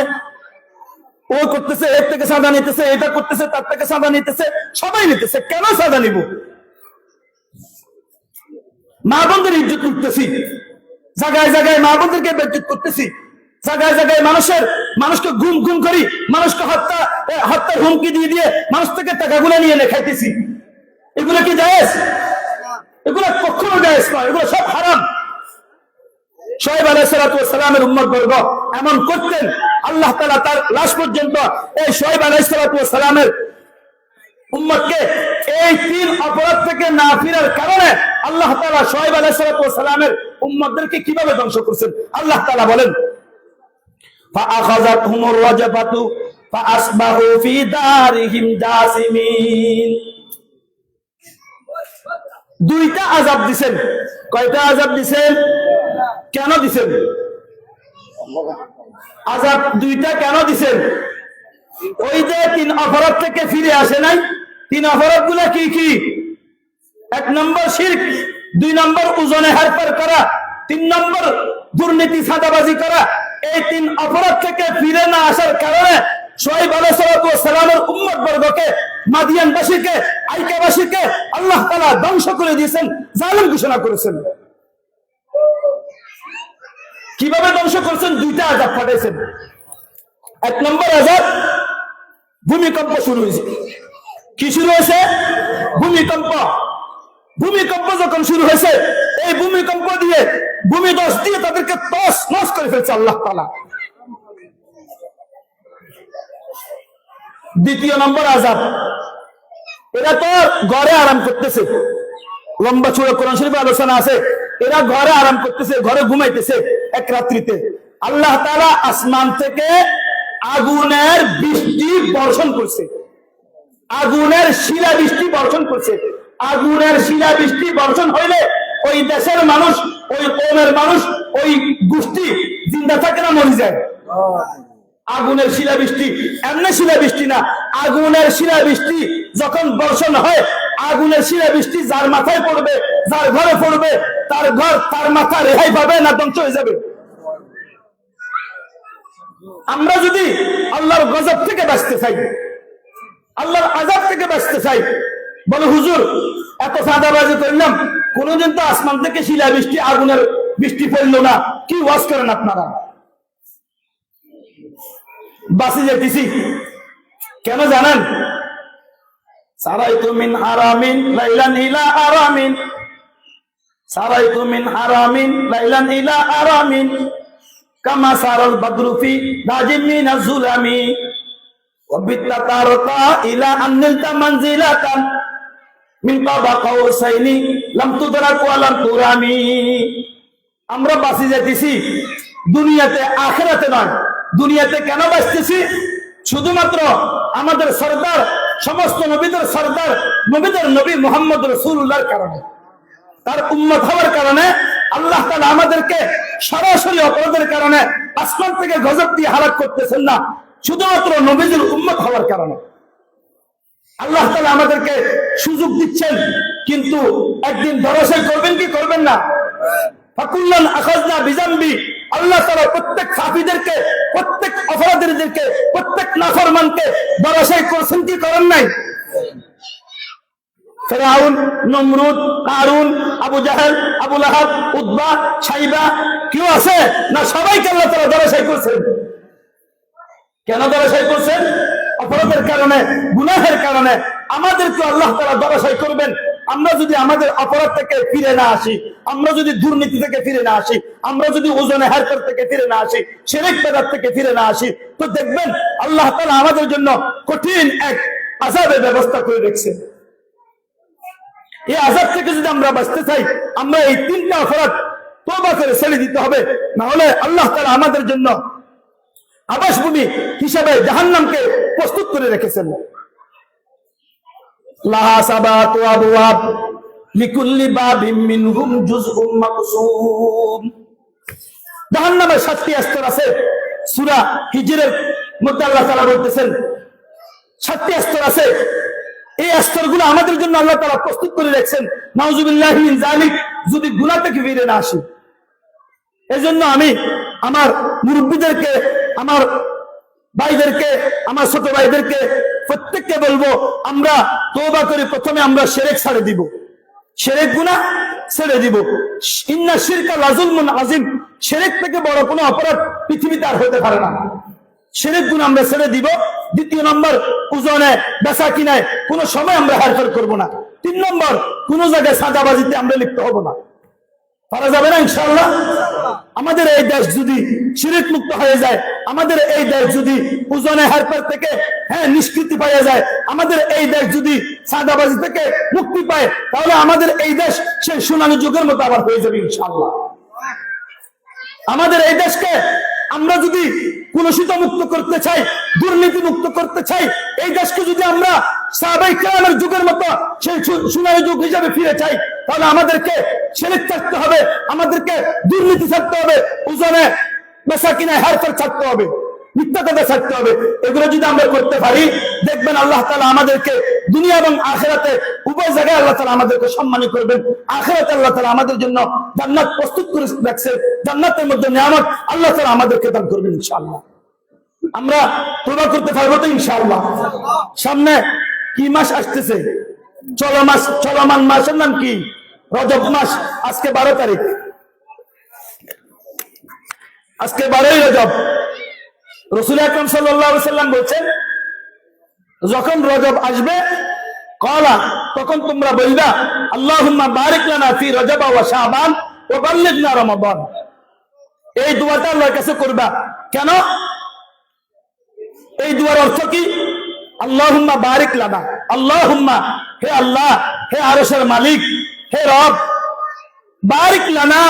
ও করতেছে, এর থেকে সাদা নিতেছে, এটা করতেছে, তার থেকে সাদা নিতেছে, সবাই নিতেছে। কেন সাদা নিব? মা বোনদের ইজ্জত করতেছি, জায়গায় জায়গায় মা বোনদেরকে বেজ্জত করতেছি, জায়গায় জায়গায় মানুষকে গুম করি, মানুষকে হত্যার হুমকি দিয়ে মানুষ থেকে টাকাগুলো নিয়ে খাইতেছি। এগুলো কি জায়েজ? এগুলো কখনো জায়েজ নয়, এগুলো সব হারাম। শুআয়ব আলাইহিস সালাতু ওয়াস সালামের উম্মত বর্গ এমন করতেন, আল্লাহ তাআলা তার লাশ পর্যন্ত এই শুআয়ব আলাইহিস সালাতু ওয়াস সালামের উম্মতকে এই 3 অপরাধ থেকে না ফিরার কারণে আল্লাহ তাআলা শুআয়ব আলাইহিস সালাতু ওয়াস সালামের উম্মতদেরকে কিভাবে ধ্বংস করেছেন। আল্লাহ তাআলা বলেন, ফাআখাযাতহুমুর রাজফাতু ফাআসবাহু ফি দারিহিম জাসিমিন। 2টা আযাব দিবেন। কয়টা আযাব দিবেন? কেন দিবেন আযাব? 2টা কেন দিবেন? ওই যে 3 অপরাধ থেকে ফিরে আসে নাই। 3 অপরাধ গুলা কি কি? 1 নম্বর শিরক, 2 নম্বর ওজনে হেরফের করা, 3 নম্বর দুর্নীতি সাদাবাজি করা। এই 3 অপরাধ থেকে ফিরে না আসার কারণে শুআয়ব আলাইহিস সালামের উম্মত বর্গকে, মাদিয়ানবাসীকে, আইকাবাসীকে আল্লাহ তাআলা ধ্বংস করে দিয়েছেন, জালিম ঘোষণা করেছেন। কিভাবে ধ্বংস করেছেন? 2টা আযাব পাঠাইছেন। 1 নম্বর আযাব, ভূমিকম্প শুরু হয়েছে। কি শুরু হয়েছে? ভূমিকম্প। ভূমিকম্প যখন শুরু হয়েছে, এই ভূমিকম্প দিয়ে, ভূমিধস দিয়ে তাদেরকে তছ নছ করে ফেলছে আল্লাহ তাআলা। 2য় নম্বর আযাব, এরা তো ঘরে আরাম করতেছে। লম্বা চূড়া কোরআন শরীফে আলোচনা আছে, এরা ঘরে আরাম করতেছে, ঘরে ঘুমাইতেছে এক রাত্রিতে। আল্লাহ তাআলা আসমান থেকে আগুনের বৃষ্টি বর্ষণ করছে। আগুনের শিলা বৃষ্টি বর্ষণ করছে। আগুনের শিলা বৃষ্টি বর্ষণ হইলে ওই দেশের মানুষ, ওই কওমের মানুষ, ওই গোষ্ঠী জিন্দা থাকে না মরে যায়? আগুনের শিলা বৃষ্টি এমনি শিলা বৃষ্টি না, আগুনের শিলা বৃষ্টি যখন বর্ষণ হয়, আগুনের শিলা বৃষ্টি যার মাথায় পড়বে, যার ঘরে পড়বে, তার ঘর তার মাথা রেহাই পাবে না ধ্বংস হয়ে যাবে। আমরা যদি আল্লাহর গজব থেকে বাঁচতে চাই, আল্লাহর আযাব থেকে বাঁচতে চাই, বলে হুজুর এত সাদাবাজি করলাম, কোনদিন তো আসমান থেকে শিলা বৃষ্টি আগুনের বৃষ্টি পড়লো না, কি ওয়াজ করেন আপনারা? বাসি যেতেছি কেন জানেন? সারাইতু মিন হারামিন লাইলান ইলা আরামিন, সারাইতু মিন হারামিন লাইলান ইলা আরামিন, কামা সারাল বাদরু ফি দাজিম মিনাজ যুলামি, ওয়া বিত্তাতারকা ইলা আননিলতা মানজিলাতান মিন কাবা কাউসাইনি লাম তুদরাক ওয়া লাম তুরামি। আমরা বাসি যেতেছি দুনিয়াতে, আখিরাতে নয়। দুনিয়াতে কেন বাঁচতেছি? শুধুমাত্র আমাদের সরদার, সমস্ত নবীদের সরদার, নবীদের নবী মুহাম্মদ রাসূলুল্লাহর কারণে, তার উম্মত হওয়ার কারণে আল্লাহ তাআলা আমাদেরকে সরাসরি অপরাধের কারণে আসমান থেকে গজব দিয়ে হালাক করতেছেন না, শুধুমাত্র নবীদের উম্মত হওয়ার কারণে আল্লাহ তাআলা আমাদেরকে সুযোগ দিচ্ছেন। কিন্তু একদিন ধরাশায়ী করবেন কি করবেন না? ফাকুল্লান আখাযনা বিযামবি, আল্লাহ তাআলা প্রত্যেক কাফিরদেরকে, প্রত্যেক অপরাধীদেরকে, প্রত্যেক নাফরমানকে ধরাশায়ী করেছেন কি করেন নাই? ফিরআউন, নমরুদ, কারুন, আবু জাহেল, আবু লাহাব, উতবা, শাইবা, কেউ আছে না? সবাইকে আল্লাহ তাআলা ধরাশায়ী করেছেন। কেন ধরাশায়ী করছেন? অপরাধের কারণে, গুনাহের কারণে। আমাদেরকে আল্লাহ তাআলা ধরাশায়ী করবেন আমরা যদি আমাদের অপরাধ থেকে ফিরে না আসি, আমরা যদি দুর্নীতি থেকে ফিরে না আসি, আমরা যদি ওজনে হারকার থেকে ফিরে না আসি, শিরক বেদাত থেকে ফিরে না আসি, তো দেখবেন আল্লাহ তাআলা আমাদের জন্য কঠিন এক আযাবের ব্যবস্থা করে রেখেছেন। এই আযাব থেকে যদি আমরা বাঁচতে চাই, আমরা এই তিনটা অপরাধ তওবা করে ছেড়ে দিতে হবে, না হলে আল্লাহ তাআলা আমাদের জন্য আবাসভূমি হিসাবে জাহান্নামকে প্রস্তুত করে রেখেছেন। লাহা সাবাতু আবওয়াব লিকুল্লি বাবিম মিনহুম জুজউম মাকসুম। জাহান্নামের 7টি স্তর আছে। সূরা হিজরের মধ্যে আল্লাহ তাআলা বলতেছেন 7টি স্তর আছে। এই স্তরগুলো আমাদের জন্য আল্লাহ তাআলা প্রস্তুত করে রেখেছেন, নাউযুবিল্লাহি মিন যালিক, যদি গুনাহ থেকে ফিরে না আসি। এজন্য আমি আমার মুরব্বিদেরকে, আমার ভাইদেরকে, আমার ছোট ভাইদেরকে প্রত্যেককে বলবো, আমরা তওবা করে প্রথমে আমরা শিরক ছেড়ে দিব, শিরক গুনাহ ছেড়ে দিব। ইন্না শিরকা লাযুলমুন আযীম, শিরক থেকে বড় কোনো অপরাধ পৃথিবীতে আর হতে পারে না। শিরক গুনাহ আমরা ছেড়ে দিব। দ্বিতীয় নম্বর, ওজনে বেচা কিনায় কোনো সময় আমরা হেরফের করব না। 3 নম্বর, কোনো জায়গায় সাদাবাজিতে আমরা লিপ্ত হব না। পারা যাবে না ইনশাআল্লাহ? আমাদের এই দেশ যদি শিরক মুক্ত হয়ে যায়, আমাদের এই দেশ যদি ওজনে হেরফের থেকে নিষ্কৃতি পাওয়া যায়, আমাদের এই দেশ যদি সাদাবাজি থেকে মুক্তি পায়, তাহলে আমাদের এই দেশ সেই সোনালী যুগের মতো আবার হয়ে যাবে ইনশাআল্লাহ। আমাদের এই দেশকে আমরা যদি কুলুষিত মুক্ত করতে চাই, দুর্নীতি মুক্ত করতে চাই, এই দেশকে যদি আমরা সাহাবায়ে কেরামের যুগের মতো সেই সোনালী যুগ হিসাবে ফিরে চাই, তাহলে আমাদেরকে শিরক ছাড়তে হবে, আমাদেরকে দুর্নীতি ছাড়তে হবে, ওজনে বেচা কিনায় হেরফের ছাড়তে হবে, মিথ্যা কথা ছাড়তে হবে। এগুলো যদি আমরা করতে পারি, দেখবেন আল্লাহ তাআলা আমাদেরকে দুনিয়া এবং আখিরাতে উভয় জায়গায় আল্লাহ তাআলা আমাদেরকে সম্মানিত করবেন। আখিরাতে আল্লাহ তাআলা আমাদের জন্য জান্নাত প্রস্তুত করে রাখছেন, জান্নাতের মধ্যে নিয়ামত আল্লাহ তাআলা আমাদেরকে দান করবেন ইনশাআল্লাহ। আমরা তওবা করতে পারবো তো ইনশাআল্লাহ? সামনে কি মাস আসতেছে? চলমান মাসের নাম কি? রজব মাস। আজকে 12 তারিখ, আজকে 12ই রজব। রাসূল আকরাম সাল্লাল্লাহু আলাইহি ওয়াসাল্লাম বলেন, যখন রজব আসবে কলা, তখন তোমরা বলবা আল্লাহুম্মা বারিক লানা ফি রজব ওয়া শাবান ওয়া বাল্লিগনা রমাদান। এই দোয়াটা আল্লাহর কাছে করবা। কেন? এই দোয়ার অর্থ কি? আল্লাহুম্মা বারিক লানা, আল্লাহুম্মা, হে আল্লাহ, হে আরশের মালিক, হে রব, বারিক লানা,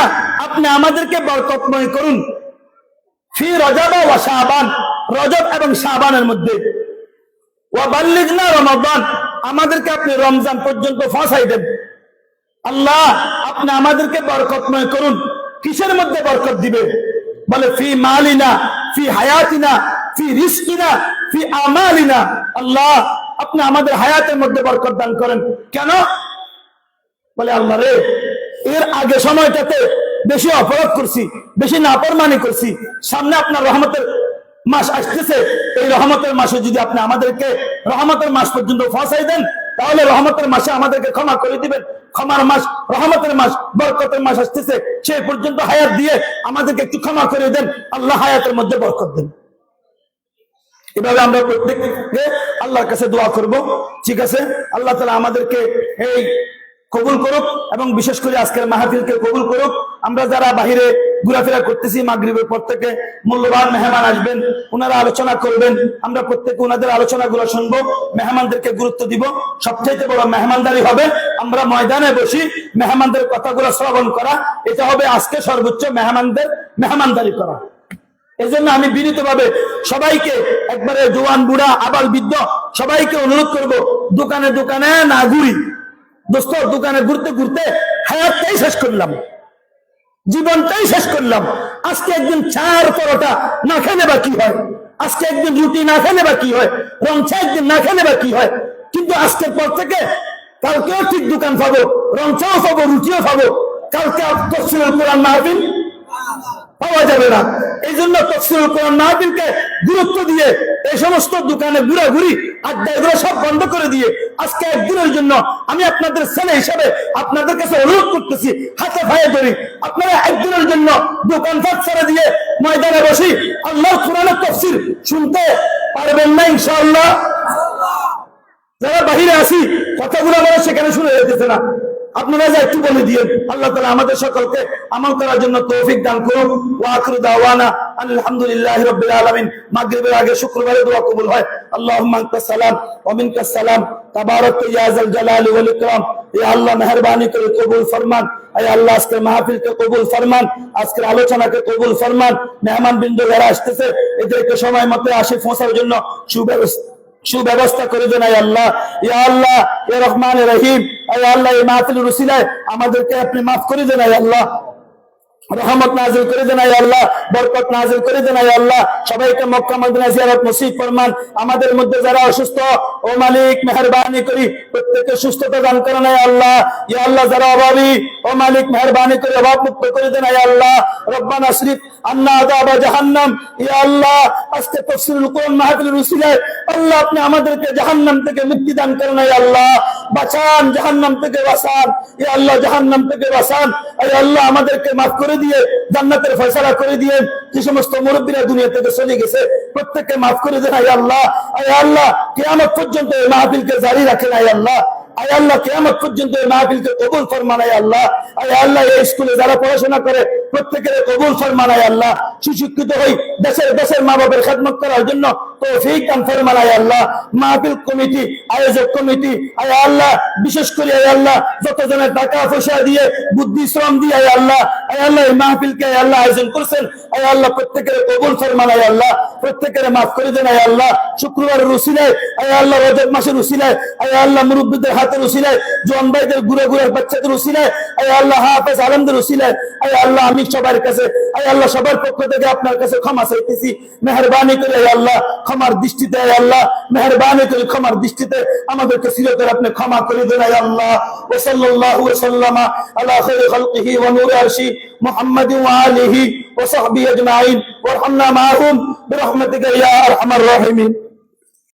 আপনি আমাদেরকে বরকতময় করুন, ফি রজব ওয়া শাবান, রজব এবং শাবানের মধ্যে। ওয়া বাল্লিগনা রমাদান, আমাদেরকে আপনি রমজান পর্যন্ত পৌঁছাই দেন। আল্লাহ আপনি আমাদেরকে বরকতময় করুন। কিসের মধ্যে বরকত দিবে? বলে ফি মালিনা, ফি হায়াতিনা, ফি রিজকিনা, ফি আমালিনা। আল্লাহ আপনি আমাদের হায়াতের মধ্যে বরকত দান করেন। কেন? বলে আল্লাহ রে, এর আগে সময়টাতে বেশি অপরাধ করছি, বেশি নাফরমানি করছি, সামনে আপনার রহমতের মাস আসতেছে, এই রহমতের মাসে যদি আপনি আমাদেরকে রহমতের মাস পর্যন্ত পৌঁছাই দেন, তাহলে রহমতের মাসে আমাদেরকে ক্ষমা করে দিবেন। ক্ষমার মাস, রহমতের মাস, বরকতের মাস আসতেছে, সেই পর্যন্ত হায়াত দিয়ে আমাদেরকে একটু ক্ষমা করে দেন। আল্লাহ হায়াতের মধ্যে বরকত দেন। এভাবে আমরা প্রত্যেককে আল্লাহর কাছে দোয়া করব। ঠিক আছে, আল্লাহ তাআলা আমাদেরকে এই কবুল করুক এবং বিশেষ করে আজকের মাহফিলকে কবুল করুক। আমরা যারা বাহিরে ঘোরাফেরা করতেছি, মাগরিবের পর থেকে মূল্যবান মেহমান আসবেন, ওনারা আলোচনা করবেন, আমরা প্রত্যেকে ওনাদের আলোচনাগুলো শুনবো, মেহমানদেরকে গুরুত্ব দিব। সবচেয়ে বড় মেহমানদারি হবে আমরা ময়দানে বসি মেহমানদের কথাগুলো শ্রবণ করা, এটা হবে আজকে সর্বোচ্চ মেহমানদের মেহমানদারি করা। এই জন্য আমি বিনীতভাবে সবাইকে, একবারে জোয়ান বুড়া আবাল বৃদ্ধ সবাইকে অনুরোধ করব, দোকানে দোকানে না ঘুরি। দোস্ত, দোকানে ঘুরতে ঘুরতে হায়াতটাই শেষ করলাম, জীবনটাই শেষ করলাম। আজকে একদিন চার পরোটা না খেলে বা কি হয়, আজকে একদিন রুটি না খেলে বা কি হয়, রংচা একদিন না খেলে বা কি হয়। কিন্তু আজকের পর থেকে কালকেও ঠিক দোকান পাবো, রংচাও পাবো, রুটিও পাবো। কালকে তাফসীরুল কোরআন মাহফিল পাওয়া যাবে না। এই জন্য তাফসীরুল কোরআন মাহফিলকে গুরুত্ব দিয়ে এই সমস্ত দোকানে ঘুরাঘুরি আড্ডা এগুলো সব বন্ধ করে দিয়ে আজকে একদিনের জন্য আমি আপনাদের ছেলে হিসেবে আপনাদের কাছে অনুরোধ করতেছি, হাতে পায়ে ধরি, আপনারা একদিনের জন্য দোকানপাট ছেড়ে দিয়ে ময়দানে বসি আল্লাহর কোরআনের তাফসীর শুনতে পারবেন না ইনশাআল্লাহ? যারা বাহিরে আসি কথাগুলো বলে সেখানে শুনে যেতেছে না, আপনারা যা একটু বলে দিয়ে আল্লাহ তাআলা আমাদের সকলকে আমল করার জন্য তৌফিক দান করুন। ওয়া আখিরু দাওয়ানা আলহামদুলিল্লাহি রাব্বিল আলামিন। মাগরিবের আগে শুক্রবারে দোয়া কবুল হয়। আল্লাহুম্মা আনতাস সালাম ওয়া মিনকাস সালাম তাবারাকতা ইয়া যাল জালালি ওয়াল ইকরাম। ইয়া আল্লাহ মেহেরবানি করে কবুল ফরমান। আয় আল্লাহ আজকের মাহফিলকে কবুল ফরমান, আজকের আলোচনাকে কবুল ফরমান। মেহমান বিন্দু যারা আসতেছে এদেরকে সময় মতো আসে পৌঁছার জন্য সুব্যবস্থা করে দেন। আয় আল্লাহ, ইয়া আল্লাহ ইয়া রহমান রহিম, আয় আল্লাহ এই মাহফিলের উসিলায় আমাদেরকে আপনি মাফ করে দেন। আয় আল্লাহ রহমত নাযিল করে দেন। আয় আল্লাহ বরকত নাযিল করে দেন। আয় আল্লাহ সবাইকে মক্কা মদিনা জিয়ারত নসিব ফরমান। আমাদের মধ্যে যারা অসুস্থ, ও মালিক মেহেরবানি করি প্রত্যেককে সুস্থতা দান করেন। আয় আল্লাহ, ইয়া আল্লাহ যারা অভাবী, ও মালিক মেহেরবানি করে অভাব মুক্ত করে দেন। আয় আল্লাহ রব্বানা শরীফ আন্না আযাব জাহান্নাম। ইয়া আল্লাহ আজকে তাফসীরুল কোরআন মাহফিলের উসিলায় আল্লাহ আপনি আমাদেরকে জাহান্নাম থেকে মুক্তি দান করেন। আয় আল্লাহ বাঁচান, জাহান্নাম থেকে বাঁচান। ইয়া আল্লাহ জাহান্নাম থেকে বাঁচান। আয় আল্লাহ আমাদেরকে মাফ করে দিয়ে জান্নাতের ফয়সালা করে দিয়ে যে সমস্ত মুরব্বীরা দুনিয়া থেকে চলে গেছে প্রত্যেককে মাফ করে দেন। আয় আল্লাহ, আয় আল্লাহ কিয়ামত পর্যন্ত এই মাহফিলকে জারি রাখেন। আয় আল্লাহ, আয় আল্লাহ কিয়ামত পর্যন্ত এই মাহফিলকে কবুল ফরমান। আয় আল্লাহ, আয় আল্লাহ এই স্কুলে যারা পড়াশোনা করে প্রত্যেকের কবুল ফরমান। আয় আল্লাহ সুশিক্ষিত হই দেশের মা বাবার খেদমত করার জন্য তৌফিক দান ফরমান। আয় আল্লাহ মাহফিল কমিটি, আয়োজক কমিটি, আয় আল্লাহ বিশেষ করে আয় আল্লাহ যতজনের টাকা পয়সা দিয়ে বুদ্ধি শ্রম দিয়ে আয় আল্লাহ এই মাহফিলকে আয় আল্লাহ আয়োজন করছেন, আয় আল্লাহ প্রত্যেকের কবুল ফরমান। আয় আল্লাহ প্রত্যেকের মাফ করে দেন। আয় আল্লাহ শুক্রবারের উসিলায়, আয় আল্লাহ রজব মাসের উসিলায়, আয় আল্লাহ মুরব্বিদের হাতের উসিলায়, জওয়ান ভাইদের ঘুরে ঘুরে বাচ্চাদের উসিলায়, আয় আল্লাহ হাফেজ আলমদের উসিলায়, আয় আল্লাহ আমি সবার কাছে, আয় আল্লাহ সবার পক্ষ থেকে আপনার কাছে ক্ষমা চাইতেছি। মেহেরবানি করে আয় আল্লাহ ক্ষমার দৃষ্টিতে, আয় আল্লাহ মেহেরবানি করে ক্ষমার দৃষ্টিতে আমাদেরকে চিরতরে আপনি ক্ষমা করে দেন। আয় আল্লাহ ওয়া সাল্লাল্লাহু ওয়া সাল্লামা আলা খায়রি খালকিহি ওয়া নূরি আরশি মুহাম্মাদিন ওয়া আলিহি ওয়া সাহবিহি আজমাইন ওয়ারহামনা মাআহুম বিরহমাতিকা ইয়া আরহামার রাহিমিন।